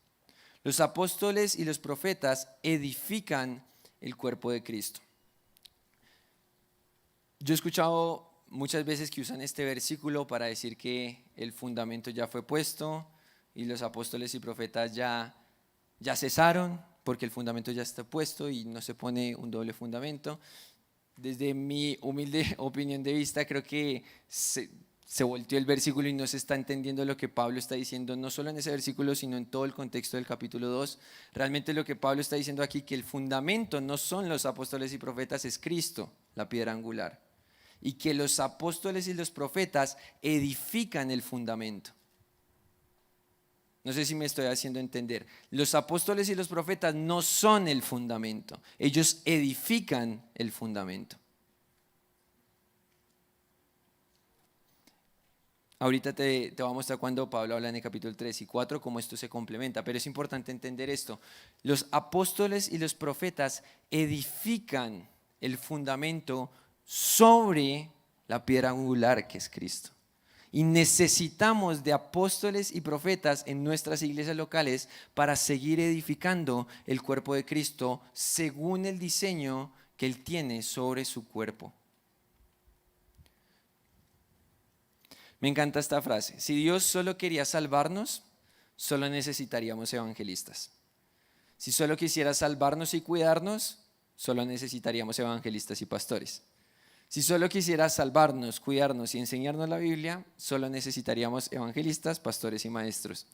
Los apóstoles y los profetas edifican el cuerpo de Cristo. Yo he escuchado muchas veces que usan este versículo para decir que el fundamento ya fue puesto y los apóstoles y profetas ya cesaron porque el fundamento ya está puesto y no se pone un doble fundamento. Desde mi humilde opinión de vista, creo que se volteó el versículo y no se está entendiendo lo que Pablo está diciendo, no solo en ese versículo, sino en todo el contexto del capítulo 2. Realmente lo que Pablo está diciendo aquí, que el fundamento no son los apóstoles y profetas, es Cristo, la piedra angular. Y que los apóstoles y los profetas edifican el fundamento. No sé si me estoy haciendo entender. Los apóstoles y los profetas no son el fundamento, ellos edifican el fundamento. Ahorita te voy a mostrar cuando Pablo habla en el capítulo 3 y 4 cómo esto se complementa, pero es importante entender esto. Los apóstoles y los profetas edifican el fundamento sobre la piedra angular que es Cristo. Y necesitamos de apóstoles y profetas en nuestras iglesias locales para seguir edificando el cuerpo de Cristo según el diseño que Él tiene sobre su cuerpo. Me encanta esta frase. Si Dios solo quería salvarnos, solo necesitaríamos evangelistas. Si solo quisiera salvarnos y cuidarnos, solo necesitaríamos evangelistas y pastores. Si solo quisiera salvarnos, cuidarnos y enseñarnos la Biblia, solo necesitaríamos evangelistas, pastores y maestros.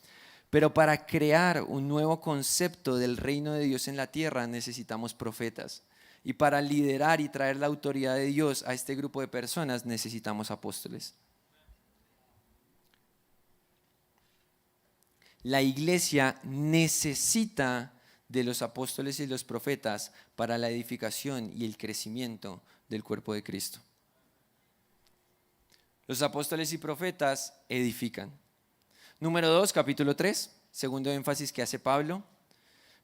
Pero para crear un nuevo concepto del reino de Dios en la tierra necesitamos profetas. Y para liderar y traer la autoridad de Dios a este grupo de personas necesitamos apóstoles. La iglesia necesita de los apóstoles y los profetas para la edificación y el crecimiento del cuerpo de Cristo. Los apóstoles y profetas edifican. Número 2, capítulo 3, segundo énfasis que hace Pablo.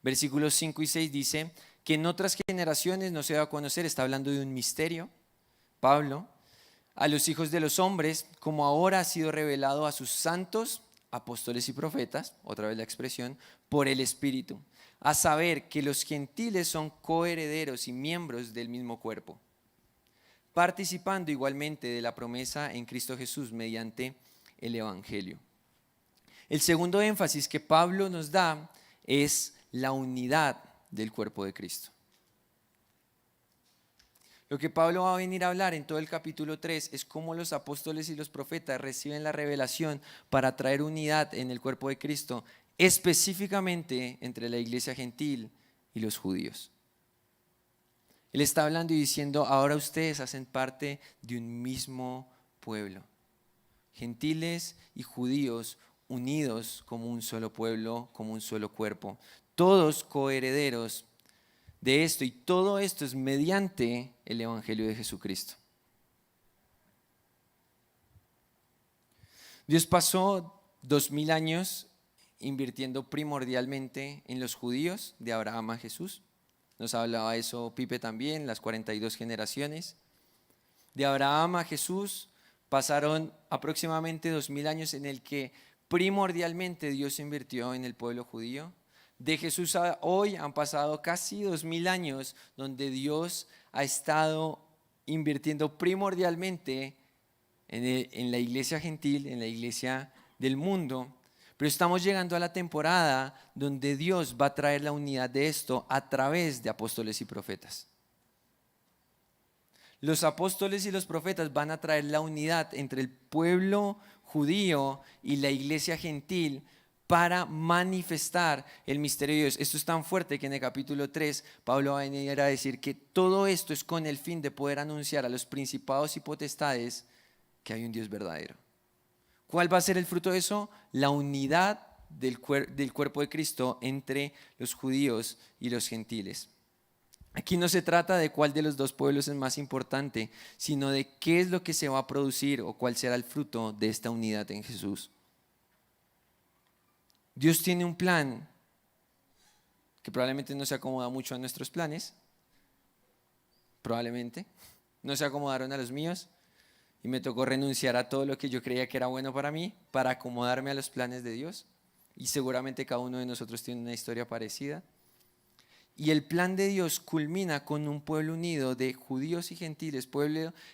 Versículos 5 y 6 dice que en otras generaciones no se va a conocer, está hablando de un misterio, Pablo, a los hijos de los hombres, como ahora ha sido revelado a sus santos apóstoles y profetas, otra vez la expresión, por el Espíritu, a saber que los gentiles son coherederos y miembros del mismo cuerpo, participando igualmente de la promesa en Cristo Jesús mediante el Evangelio. El segundo énfasis que Pablo nos da es la unidad del cuerpo de Cristo. Lo que Pablo va a venir a hablar en todo el capítulo 3 es cómo los apóstoles y los profetas reciben la revelación para traer unidad en el cuerpo de Cristo, específicamente entre la iglesia gentil y los judíos. Él está hablando y diciendo, ahora ustedes hacen parte de un mismo pueblo. gentiles y judíos unidos como un solo pueblo, como un solo cuerpo, todos coherederos de esto, y todo esto es mediante el Evangelio de Jesucristo. Dios pasó 2000 años invirtiendo primordialmente en los judíos, de Abraham a Jesús. Nos hablaba eso Pipe también, las 42 generaciones. De Abraham a Jesús pasaron aproximadamente 2000 años en el que primordialmente Dios invirtió en el pueblo judío. De Jesús a hoy han pasado casi 2000 años donde Dios ha estado invirtiendo primordialmente en la iglesia gentil, en la iglesia del mundo. Pero estamos llegando a la temporada donde Dios va a traer la unidad de esto a través de apóstoles y profetas. Los apóstoles y los profetas van a traer la unidad entre el pueblo judío y la iglesia gentil para manifestar el misterio de Dios. Esto es tan fuerte que en el capítulo 3 Pablo va a venir a decir que todo esto es con el fin de poder anunciar a los principados y potestades que hay un Dios verdadero. ¿Cuál va a ser el fruto de eso? La unidad del cuerpo de Cristo entre los judíos y los gentiles. Aquí no se trata de cuál de los dos pueblos es más importante, sino de qué es lo que se va a producir o cuál será el fruto de esta unidad en Jesús. Dios tiene un plan que probablemente no se acomoda mucho a nuestros planes, probablemente, no se acomodaron a los míos y me tocó renunciar a todo lo que yo creía que era bueno para mí para acomodarme a los planes de Dios, y seguramente cada uno de nosotros tiene una historia parecida. Y el plan de Dios culmina con un pueblo unido de judíos y gentiles,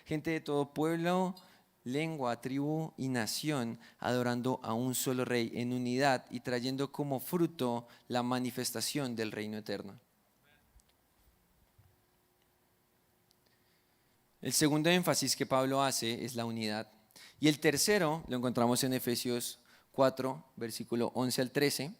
gente de todo pueblo, lengua, tribu y nación, adorando a un solo rey en unidad y trayendo como fruto la manifestación del reino eterno. El segundo énfasis que Pablo hace es la unidad. Y el tercero lo encontramos en Efesios 4, versículo 11 al 13.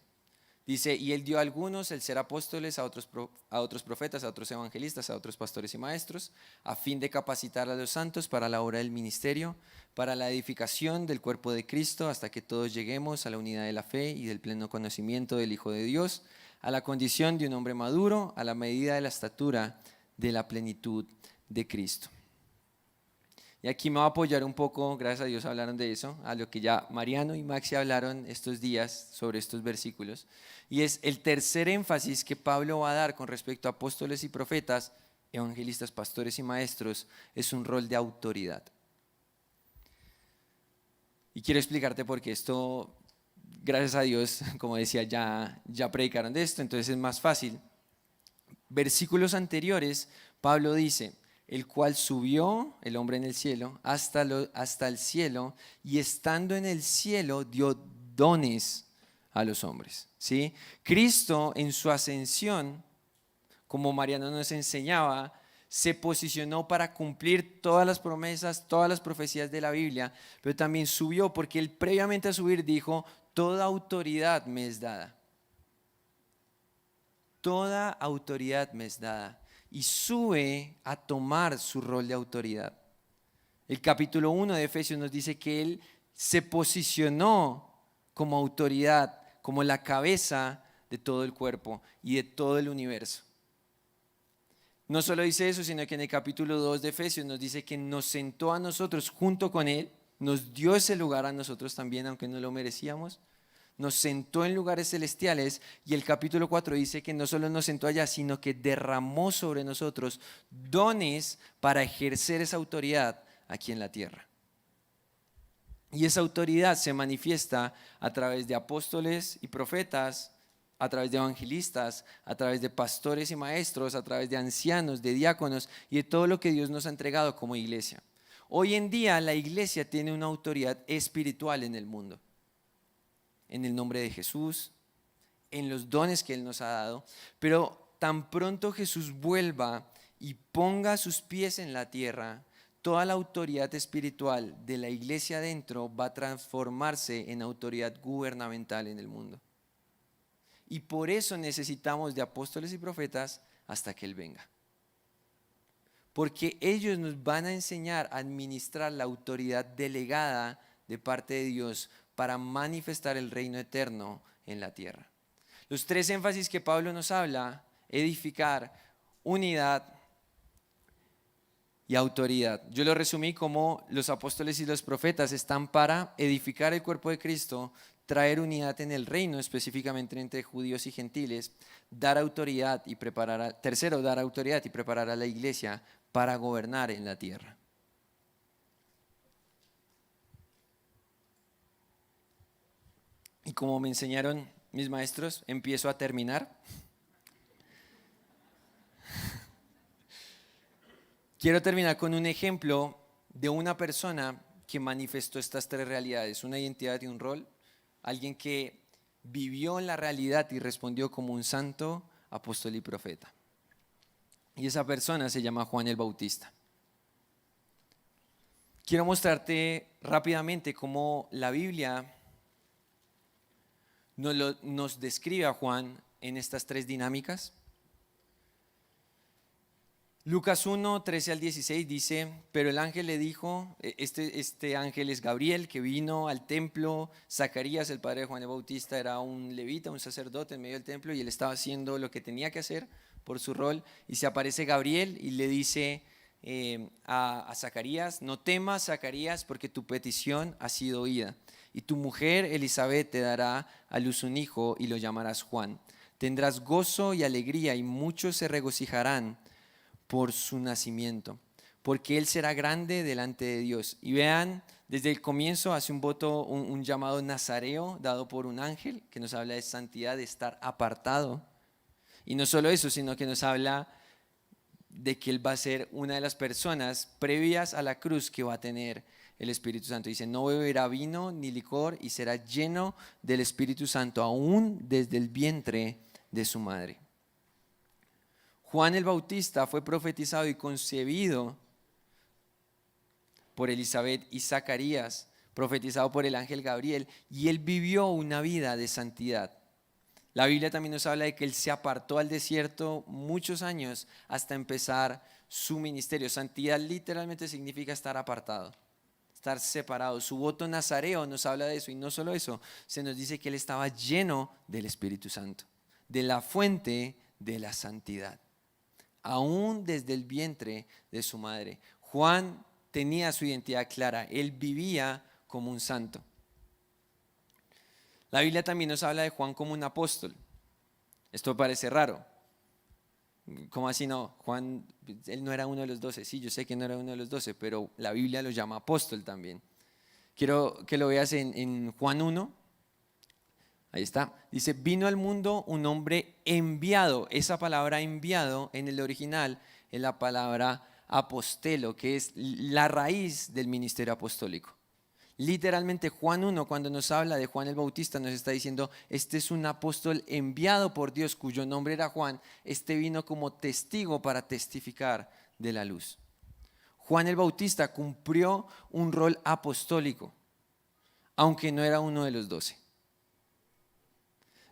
Dice, y él dio a algunos el ser apóstoles, a otros profetas, a otros evangelistas, a otros pastores y maestros, a fin de capacitar a los santos para la obra del ministerio, para la edificación del cuerpo de Cristo, hasta que todos lleguemos a la unidad de la fe y del pleno conocimiento del Hijo de Dios, a la condición de un hombre maduro, a la medida de la estatura de la plenitud de Cristo. Y aquí me voy a apoyar un poco, gracias a Dios hablaron de eso, a lo que ya Mariano y Maxi hablaron estos días sobre estos versículos. Y es el tercer énfasis que Pablo va a dar con respecto a apóstoles y profetas, evangelistas, pastores y maestros, es un rol de autoridad. Y quiero explicarte por qué esto, gracias a Dios, como decía, ya predicaron de esto, entonces es más fácil. Versículos anteriores, Pablo dice, el cual subió, el hombre en el cielo, hasta el cielo, y estando en el cielo dio dones a los hombres. ¿Sí? Cristo en su ascensión, como Mariano nos enseñaba, se posicionó para cumplir todas las promesas, todas las profecías de la Biblia, pero también subió porque él previamente a subir dijo, toda autoridad me es dada. Toda autoridad me es dada. Y sube a tomar su rol de autoridad. El capítulo 1 de Efesios nos dice que él se posicionó como autoridad, como la cabeza de todo el cuerpo y de todo el universo. No solo dice eso, sino que en el capítulo 2 de Efesios nos dice que nos sentó a nosotros junto con él, nos dio ese lugar a nosotros también, aunque no lo merecíamos. Nos sentó en lugares celestiales, y el capítulo 4 dice que no solo nos sentó allá, sino que derramó sobre nosotros dones para ejercer esa autoridad aquí en la tierra. Y esa autoridad se manifiesta a través de apóstoles y profetas, a través de evangelistas, a través de pastores y maestros, a través de ancianos, de diáconos y de todo lo que Dios nos ha entregado como iglesia. Hoy en día la iglesia tiene una autoridad espiritual en el mundo. En el nombre de Jesús, en los dones que Él nos ha dado, pero tan pronto Jesús vuelva y ponga sus pies en la tierra, toda la autoridad espiritual de la iglesia adentro va a transformarse en autoridad gubernamental en el mundo. Y por eso necesitamos de apóstoles y profetas hasta que Él venga. Porque ellos nos van a enseñar a administrar la autoridad delegada de parte de Dios para manifestar el reino eterno en la tierra. Los tres énfasis que Pablo nos habla: edificar, unidad y autoridad. Yo lo resumí como los apóstoles y los profetas están para edificar el cuerpo de Cristo, traer unidad en el reino, específicamente entre judíos y gentiles, dar autoridad y preparar tercero, dar autoridad y preparar a la iglesia para gobernar en la tierra. Y como me enseñaron mis maestros, empiezo a terminar. Quiero terminar con un ejemplo de una persona que manifestó estas tres realidades: una identidad y un rol, alguien que vivió en la realidad y respondió como un santo, apóstol y profeta. Y esa persona se llama Juan el Bautista. Quiero mostrarte rápidamente cómo la Biblia nos describe a Juan en estas tres dinámicas. Lucas 1, 13 al 16 dice: pero el ángel le dijo, este ángel es Gabriel, que vino al templo. Zacarías, el padre de Juan el Bautista, era un levita, un sacerdote en medio del templo, y él estaba haciendo lo que tenía que hacer por su rol. Y se aparece Gabriel y le dice a Zacarías: no temas, Zacarías, porque tu petición ha sido oída, y tu mujer Elizabeth te dará a luz un hijo y lo llamarás Juan. Tendrás gozo y alegría, y muchos se regocijarán por su nacimiento, porque él será grande delante de Dios. Y vean, desde el comienzo hace un voto, un llamado nazareo dado por un ángel que nos habla de santidad, de estar apartado. Y no solo eso, sino que nos habla de que él va a ser una de las personas previas a la cruz que va a tener el Espíritu Santo. Dice: no beberá vino ni licor, y será lleno del Espíritu Santo aún desde el vientre de su madre. Juan el Bautista fue profetizado y concebido por Elizabeth y Zacarías, profetizado por el ángel Gabriel, y él vivió una vida de santidad. La Biblia también nos habla de que él se apartó al desierto muchos años hasta empezar su ministerio. Santidad literalmente significa estar apartado, estar separado. Su voto nazareo nos habla de eso, y no solo eso, se nos dice que él estaba lleno del Espíritu Santo, de la fuente de la santidad, aún desde el vientre de su madre. Juan tenía su identidad clara, él vivía como un santo. La Biblia también nos habla de Juan como un apóstol. Esto parece raro. ¿Cómo así no? Juan, él no era uno de los 12. Sí, yo sé que no era uno de los 12, pero la Biblia lo llama apóstol también. Quiero que lo veas en Juan 1. Ahí está. Dice: vino al mundo un hombre enviado. Esa palabra enviado en el original es la palabra apostelo, que es la raíz del ministerio apostólico. Literalmente Juan 1, cuando nos habla de Juan el Bautista, nos está diciendo: este es un apóstol enviado por Dios, cuyo nombre era Juan. Este vino como testigo para testificar de la luz. Juan el Bautista cumplió un rol apostólico, aunque no era uno de los 12.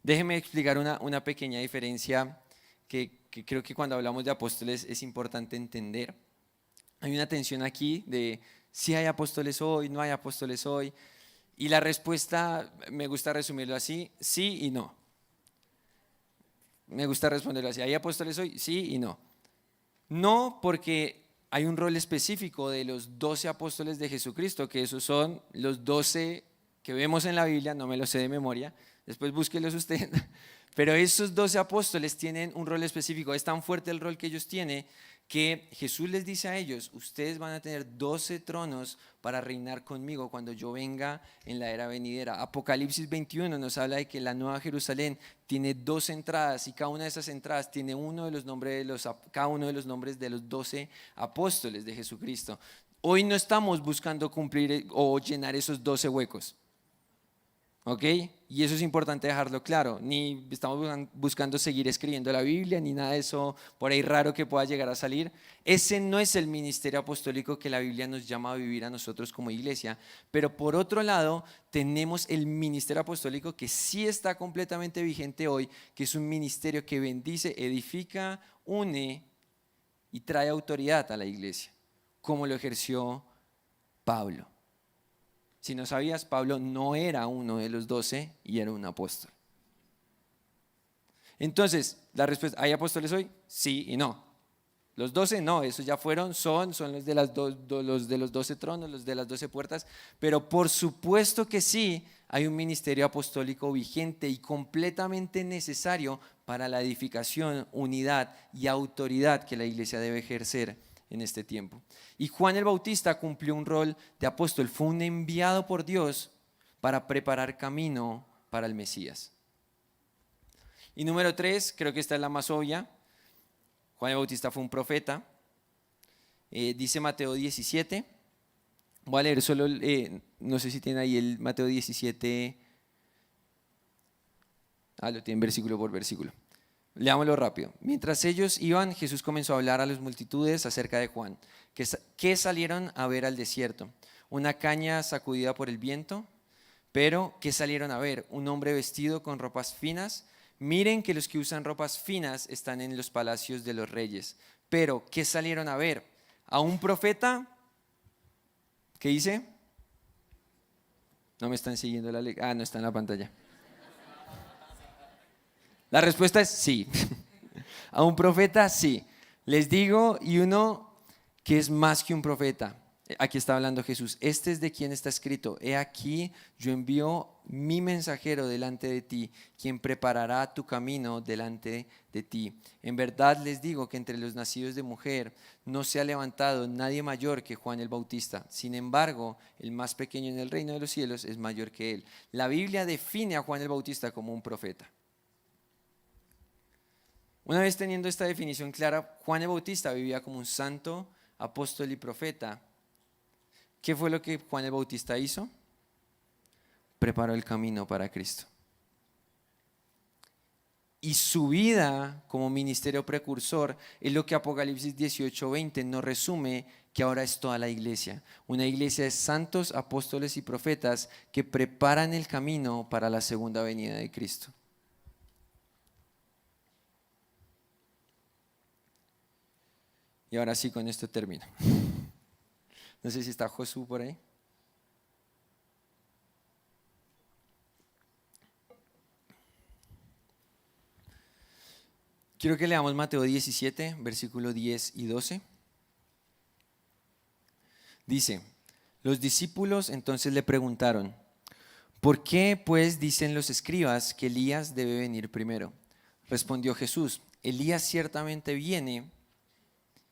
Déjeme explicar una pequeña diferencia que creo que cuando hablamos de apóstoles es importante entender. Hay una tensión aquí de si hay apóstoles hoy, no hay apóstoles hoy. Y la respuesta, me gusta resumirlo así: sí y no. Me gusta responderlo así: ¿hay apóstoles hoy? Sí y no. No, porque hay un rol específico de los 12 apóstoles de Jesucristo, que esos son los 12 que vemos en la Biblia, no me lo sé de memoria, después búsquelos usted. Pero esos 12 apóstoles tienen un rol específico. Es tan fuerte el rol que ellos tienen que Jesús les dice a ellos: ustedes van a tener 12 tronos para reinar conmigo cuando yo venga en la era venidera. Apocalipsis 21 nos habla de que la Nueva Jerusalén tiene 2 entradas, y cada una de esas entradas tiene cada uno de los nombres de los 12 apóstoles de Jesucristo. Hoy no estamos buscando cumplir o llenar esos 12 huecos. ¿Ok? Y eso es importante dejarlo claro. Ni estamos buscando seguir escribiendo la Biblia, ni nada de eso por ahí raro que pueda llegar a salir. Ese no es el ministerio apostólico que la Biblia nos llama a vivir a nosotros como iglesia. Pero por otro lado, tenemos el ministerio apostólico que sí está completamente vigente hoy, que es un ministerio que bendice, edifica, une y trae autoridad a la iglesia, como lo ejerció Pablo. Si no sabías, Pablo no era uno de los 12 y era un apóstol. Entonces, la respuesta, ¿hay apóstoles hoy? Sí y no. Los 12 no, esos ya fueron, son los de, los de los 12 tronos, los de las 12 puertas, pero por supuesto que sí, hay un ministerio apostólico vigente y completamente necesario para la edificación, unidad y autoridad que la iglesia debe ejercer en este tiempo. Y Juan el Bautista cumplió un rol de apóstol, fue un enviado por Dios para preparar camino para el Mesías. Y número 3, creo que esta es la más obvia, Juan el Bautista fue un profeta. Dice Mateo 17. Voy a leer solo, no sé si tiene ahí el Mateo 17. Lo tienen versículo por versículo. Leámoslo rápido. Mientras ellos iban, Jesús comenzó a hablar a las multitudes acerca de Juan, que salieron a ver al desierto. Una caña sacudida por el viento, pero ¿qué salieron a ver? Un hombre vestido con ropas finas. Miren que los que usan ropas finas están en los palacios de los reyes. Pero, ¿qué salieron a ver? ¿A un profeta? ¿Qué dice? No me están siguiendo la lectura. No está en la pantalla. La respuesta es sí. A un profeta, sí. Les digo, y uno que es más que un profeta. Aquí está hablando Jesús. Este es de quien está escrito: he aquí, yo envío mi mensajero delante de ti, quien preparará tu camino delante de ti. En verdad les digo que entre los nacidos de mujer no se ha levantado nadie mayor que Juan el Bautista. Sin embargo, el más pequeño en el reino de los cielos es mayor que él. La Biblia define a Juan el Bautista como un profeta. Una vez teniendo esta definición clara, Juan el Bautista vivía como un santo, apóstol y profeta. ¿Qué fue lo que Juan el Bautista hizo? Preparó el camino para Cristo. Y su vida como ministerio precursor es lo que Apocalipsis 18:20 nos resume, que ahora es toda la iglesia. Una iglesia de santos, apóstoles y profetas que preparan el camino para la segunda venida de Cristo. Y ahora sí, con esto termino. No sé si está Josué por ahí. Quiero que leamos Mateo 17, versículo 10 y 12. Dice: los discípulos entonces le preguntaron: ¿por qué pues dicen los escribas que Elías debe venir primero? Respondió Jesús: Elías ciertamente viene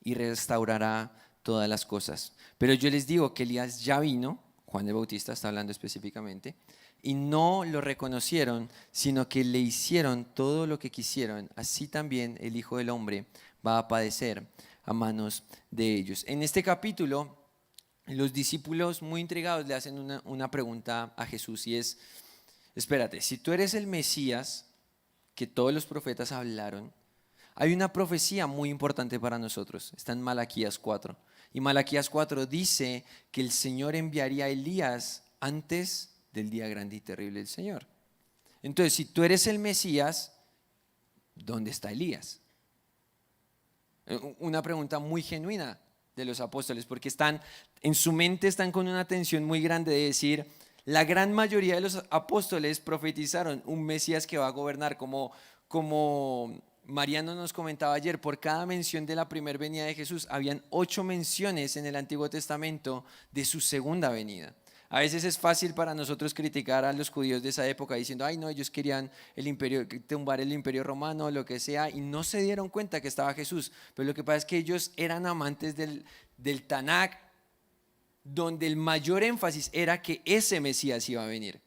y restaurará todas las cosas. Pero yo les digo que Elías ya vino, Juan el Bautista está hablando específicamente, y no lo reconocieron, sino que le hicieron todo lo que quisieron. Así también el Hijo del Hombre va a padecer a manos de ellos. En este capítulo, los discípulos muy intrigados le hacen una pregunta a Jesús, y es: espérate, si tú eres el Mesías que todos los profetas hablaron, hay una profecía muy importante para nosotros, está en Malaquías 4. Y Malaquías 4 dice que el Señor enviaría a Elías antes del día grande y terrible del Señor. Entonces, si tú eres el Mesías, ¿dónde está Elías? Una pregunta muy genuina de los apóstoles, porque en su mente están con una tensión muy grande de decir: la gran mayoría de los apóstoles profetizaron un Mesías que va a gobernar, como Mariano nos comentaba ayer. Por cada mención de la primera venida de Jesús, habían 8 menciones en el Antiguo Testamento de su segunda venida. A veces es fácil para nosotros criticar a los judíos de esa época diciendo: ay no, ellos querían tumbar el imperio romano, lo que sea, y no se dieron cuenta que estaba Jesús. Pero lo que pasa es que ellos eran amantes del Tanaj, donde el mayor énfasis era que ese Mesías iba a venir.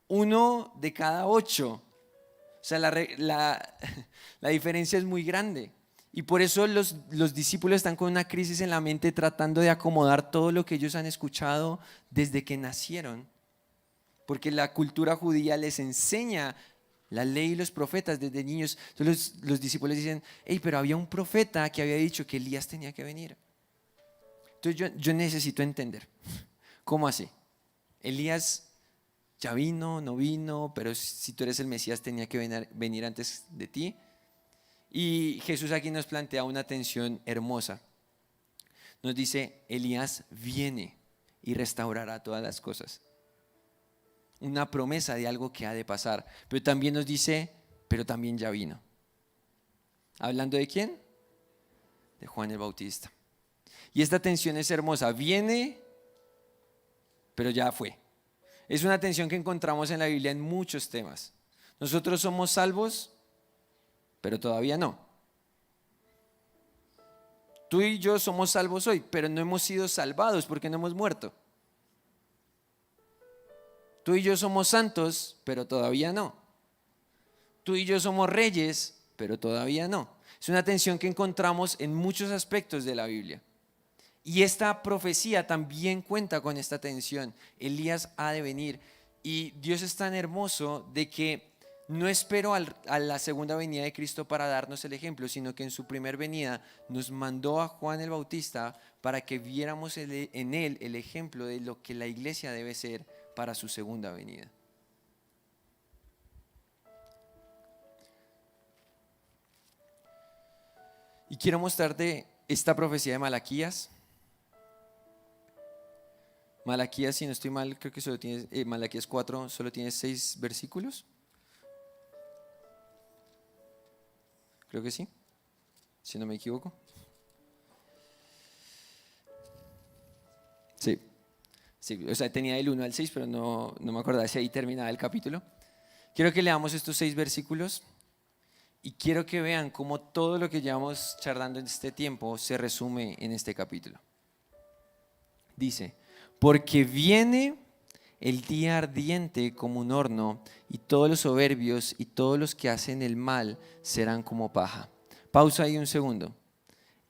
1 de cada 8. O sea, la diferencia es muy grande. Y por eso los discípulos están con una crisis en la mente, tratando de acomodar todo lo que ellos han escuchado desde que nacieron. Porque la cultura judía les enseña la ley y los profetas desde niños. Entonces los discípulos dicen: hey, pero había un profeta que había dicho que Elías tenía que venir. Entonces yo necesito entender, ¿cómo así? Elías ya vino, no vino, pero si tú eres el Mesías tenía que venir antes de ti. Y Jesús aquí nos plantea una tensión hermosa. Nos dice: Elías viene y restaurará todas las cosas. Una promesa de algo que ha de pasar. Pero también nos dice, pero también ya vino. ¿Hablando de quién? De Juan el Bautista. Y esta tensión es hermosa. Viene, pero ya fue. Es una tensión que encontramos en la Biblia en muchos temas. Nosotros somos salvos, pero todavía no. Tú y yo somos salvos hoy, pero no hemos sido salvados porque no hemos muerto. Tú y yo somos santos, pero todavía no. Tú y yo somos reyes, pero todavía no. Es una tensión que encontramos en muchos aspectos de la Biblia. Y esta profecía también cuenta con esta tensión. Elías ha de venir. Y Dios es tan hermoso de que no esperó a la segunda venida de Cristo para darnos el ejemplo, sino que en su primer venida nos mandó a Juan el Bautista para que viéramos en él el ejemplo de lo que la iglesia debe ser para su segunda venida. Y quiero mostrarte esta profecía de Malaquías. Malaquías, si no estoy mal, creo que solo tiene, Malaquías 4 solo tiene 6 versículos. Creo que sí, si no me equivoco. Sí, o sea, tenía del 1 al 6, pero no me acordaba si ahí terminaba el capítulo. Quiero que leamos estos 6 versículos y quiero que vean cómo todo lo que llevamos charlando en este tiempo se resume en este capítulo. Dice: porque viene el día ardiente como un horno, y todos los soberbios y todos los que hacen el mal serán como paja. Pausa ahí un segundo.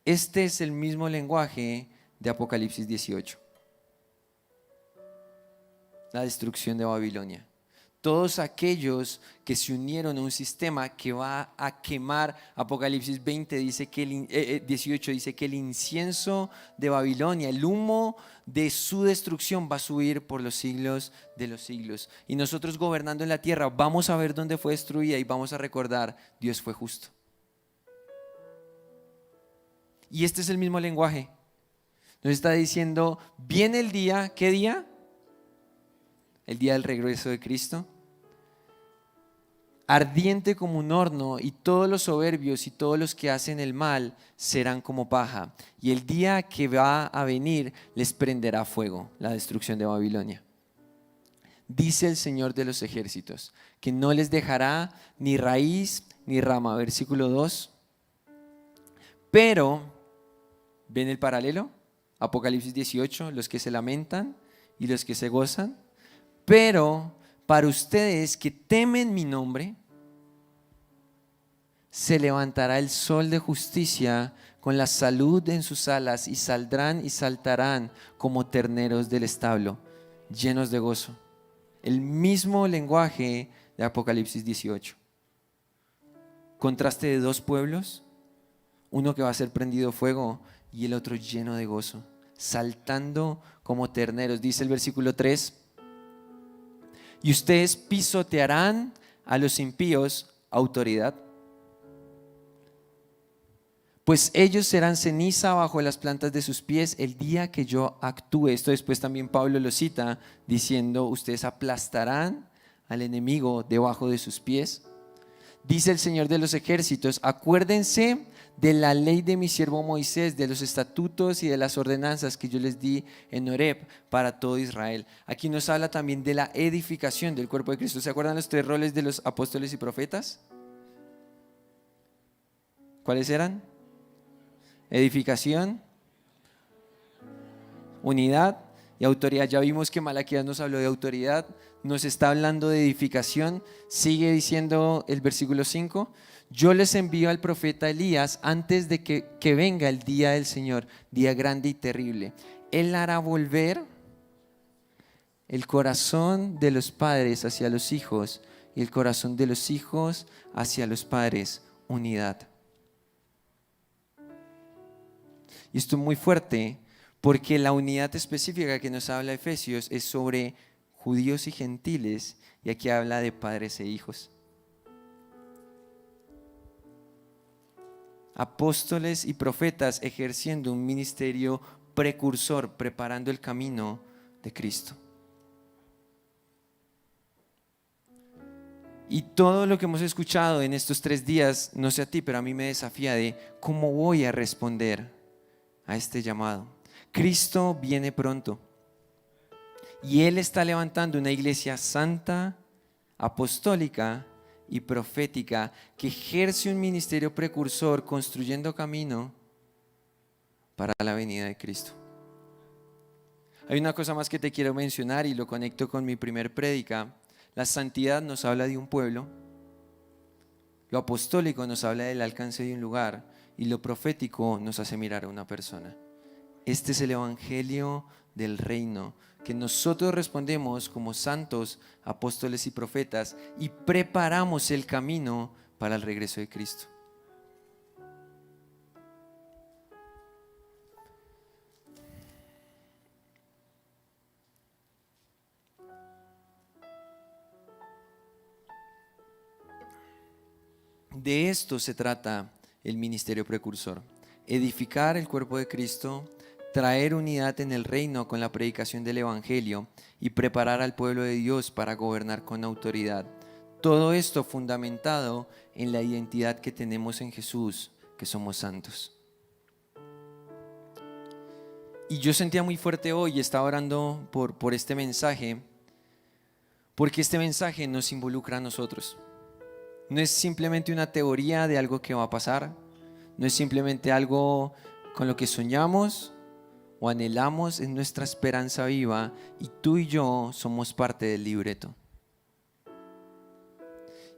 Este es el mismo lenguaje de Apocalipsis 18. La destrucción de Babilonia. Todos aquellos que se unieron a un sistema que va a quemar. Apocalipsis 20 dice que 18 dice que el incienso de Babilonia, el humo de su destrucción va a subir por los siglos de los siglos. Y nosotros gobernando en la tierra vamos a ver dónde fue destruida y vamos a recordar: Dios fue justo. Y este es el mismo lenguaje. Nos está diciendo: viene el día, ¿qué día? El día del regreso de Cristo, ardiente como un horno, y todos los soberbios y todos los que hacen el mal serán como paja, y el día que va a venir les prenderá fuego, la destrucción de Babilonia. Dice el Señor de los ejércitos, que no les dejará ni raíz ni rama. Versículo 2. Pero, ¿ven el paralelo? Apocalipsis 18, los que se lamentan y los que se gozan. Pero para ustedes que temen mi nombre, se levantará el sol de justicia con la salud en sus alas, y saldrán y saltarán como terneros del establo, llenos de gozo. El mismo lenguaje de Apocalipsis 18. Contraste de dos pueblos, uno que va a ser prendido fuego y el otro lleno de gozo, saltando como terneros. Dice el versículo 3: y ustedes pisotearán a los impíos autoridad, pues ellos serán ceniza bajo las plantas de sus pies el día que yo actúe. Esto después también Pablo lo cita diciendo: ustedes aplastarán al enemigo debajo de sus pies. Dice el Señor de los ejércitos: acuérdense de la ley de mi siervo Moisés, de los estatutos y de las ordenanzas que yo les di en Horeb para todo Israel. Aquí nos habla también de la edificación del cuerpo de Cristo. ¿Se acuerdan los 3 roles de los apóstoles y profetas? ¿Cuáles eran? Edificación, unidad y autoridad. Ya vimos que Malaquías nos habló de autoridad, nos está hablando de edificación. Sigue diciendo el versículo 5: yo les envío al profeta Elías antes de que venga el día del Señor, día grande y terrible. Él hará volver el corazón de los padres hacia los hijos y el corazón de los hijos hacia los padres, unidad. Y esto es muy fuerte porque la unidad específica que nos habla Efesios es sobre judíos y gentiles, y aquí habla de padres e hijos. Apóstoles y profetas ejerciendo un ministerio precursor, preparando el camino de Cristo. Y todo lo que hemos escuchado en estos 3 días, no sé a ti, pero a mí me desafía de cómo voy a responder a este llamado. Cristo viene pronto y Él está levantando una iglesia santa, apostólica y profética que ejerce un ministerio precursor construyendo camino para la venida de Cristo. Hay una cosa más que te quiero mencionar y lo conecto con mi primer prédica. La santidad nos habla de un pueblo, lo apostólico nos habla del alcance de un lugar y lo profético nos hace mirar a una persona. Este es el evangelio del reino, que nosotros respondemos como santos, apóstoles y profetas y preparamos el camino para el regreso de Cristo. De esto se trata el ministerio precursor: edificar el cuerpo de Cristo, traer unidad en el reino con la predicación del evangelio y preparar al pueblo de Dios para gobernar con autoridad. Todo esto fundamentado en la identidad que tenemos en Jesús, que somos santos. Y yo sentía muy fuerte hoy y estaba orando por este mensaje, porque este mensaje nos involucra a nosotros. No es simplemente una teoría de algo que va a pasar, no es simplemente algo con lo que soñamos o anhelamos, es nuestra esperanza viva y tú y yo somos parte del libreto.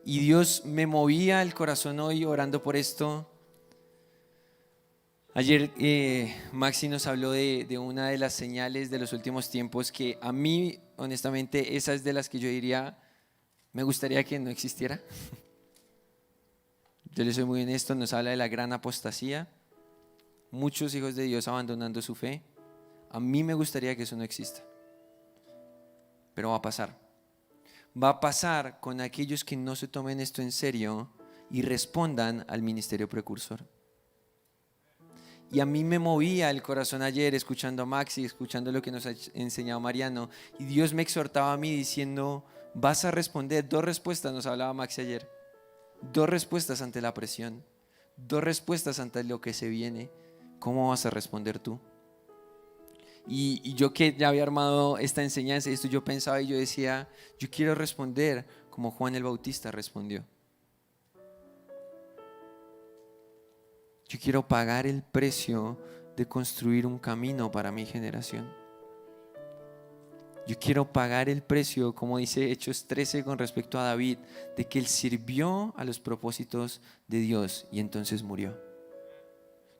Y Dios me movía el corazón hoy orando por esto. Ayer Maxi nos habló de una de las señales de los últimos tiempos que a mí, honestamente, esa es de las que yo diría, me gustaría que no existiera. Yo le soy muy honesto, nos habla de la gran apostasía, muchos hijos de Dios abandonando su fe. A mí me gustaría que eso no exista, pero va a pasar. Va a pasar con aquellos que no se tomen esto en serio y respondan al ministerio precursor. Y a mí me movía el corazón ayer escuchando a Maxi, escuchando lo que nos ha enseñado Mariano, y Dios me exhortaba a mí diciendo, vas a responder. 2 respuestas nos hablaba Maxi ayer. 2 respuestas ante la presión, 2 respuestas ante lo que se viene. ¿Cómo vas a responder tú? Y yo que ya había armado esta enseñanza, esto yo pensaba y yo decía, yo quiero responder como Juan el Bautista respondió. Yo quiero pagar el precio de construir un camino para mi generación. Yo quiero pagar el precio, como dice Hechos 13 con respecto a David, de que él sirvió a los propósitos de Dios y entonces murió.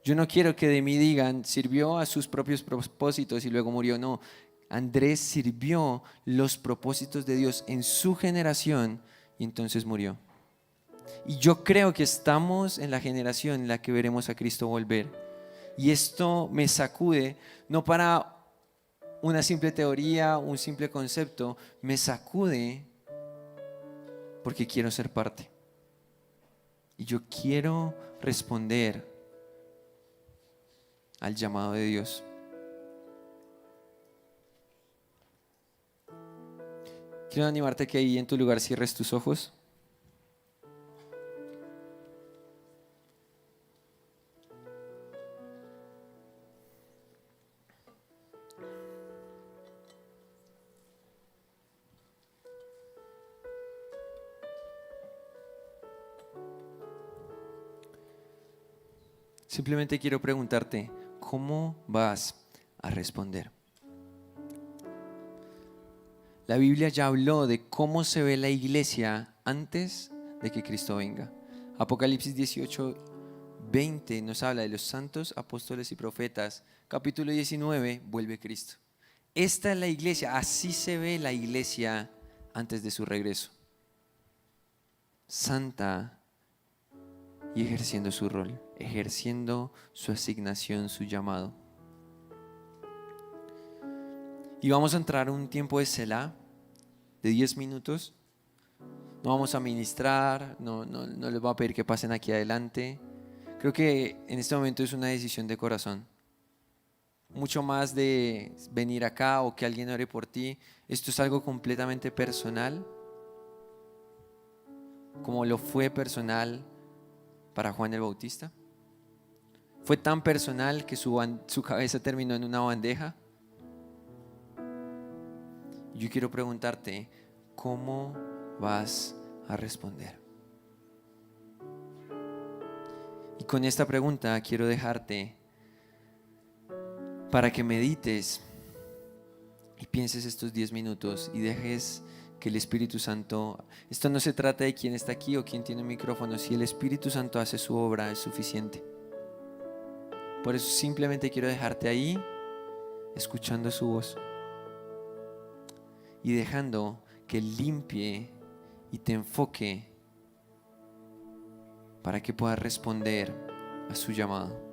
Yo no quiero que de mí digan, sirvió a sus propios propósitos y luego murió. No, Andrés sirvió los propósitos de Dios en su generación y entonces murió. Y yo creo que estamos en la generación en la que veremos a Cristo volver. Y esto me sacude, no para una simple teoría, un simple concepto, me sacude porque quiero ser parte. Y yo quiero responder al llamado de Dios. Quiero animarte que ahí en tu lugar cierres tus ojos. Simplemente quiero preguntarte, ¿cómo vas a responder? La Biblia ya habló de cómo se ve la iglesia antes de que Cristo venga. Apocalipsis 18:20 nos habla de los santos, apóstoles y profetas. Capítulo 19, vuelve Cristo. Esta es la iglesia, así se ve la iglesia antes de su regreso. Santa y ejerciendo su rol, ejerciendo su asignación, su llamado. Y vamos a entrar a un tiempo de Selah de 10 minutos. No vamos a ministrar, no les voy a pedir que pasen aquí adelante. Creo que en este momento es una decisión de corazón. mucho más de venir acá o que alguien ore por ti. Esto es algo completamente personal, como lo fue personal para Juan el Bautista. Fue tan personal que su cabeza terminó en una bandeja. Yo quiero preguntarte, ¿cómo vas a responder? Y con esta pregunta quiero dejarte para que medites y pienses estos 10 minutos y dejes que el Espíritu Santo, esto no se trata de quién está aquí o quién tiene un micrófono, si el Espíritu Santo hace su obra es suficiente. Por eso simplemente quiero dejarte ahí, escuchando su voz y dejando que limpie y te enfoque para que puedas responder a su llamado.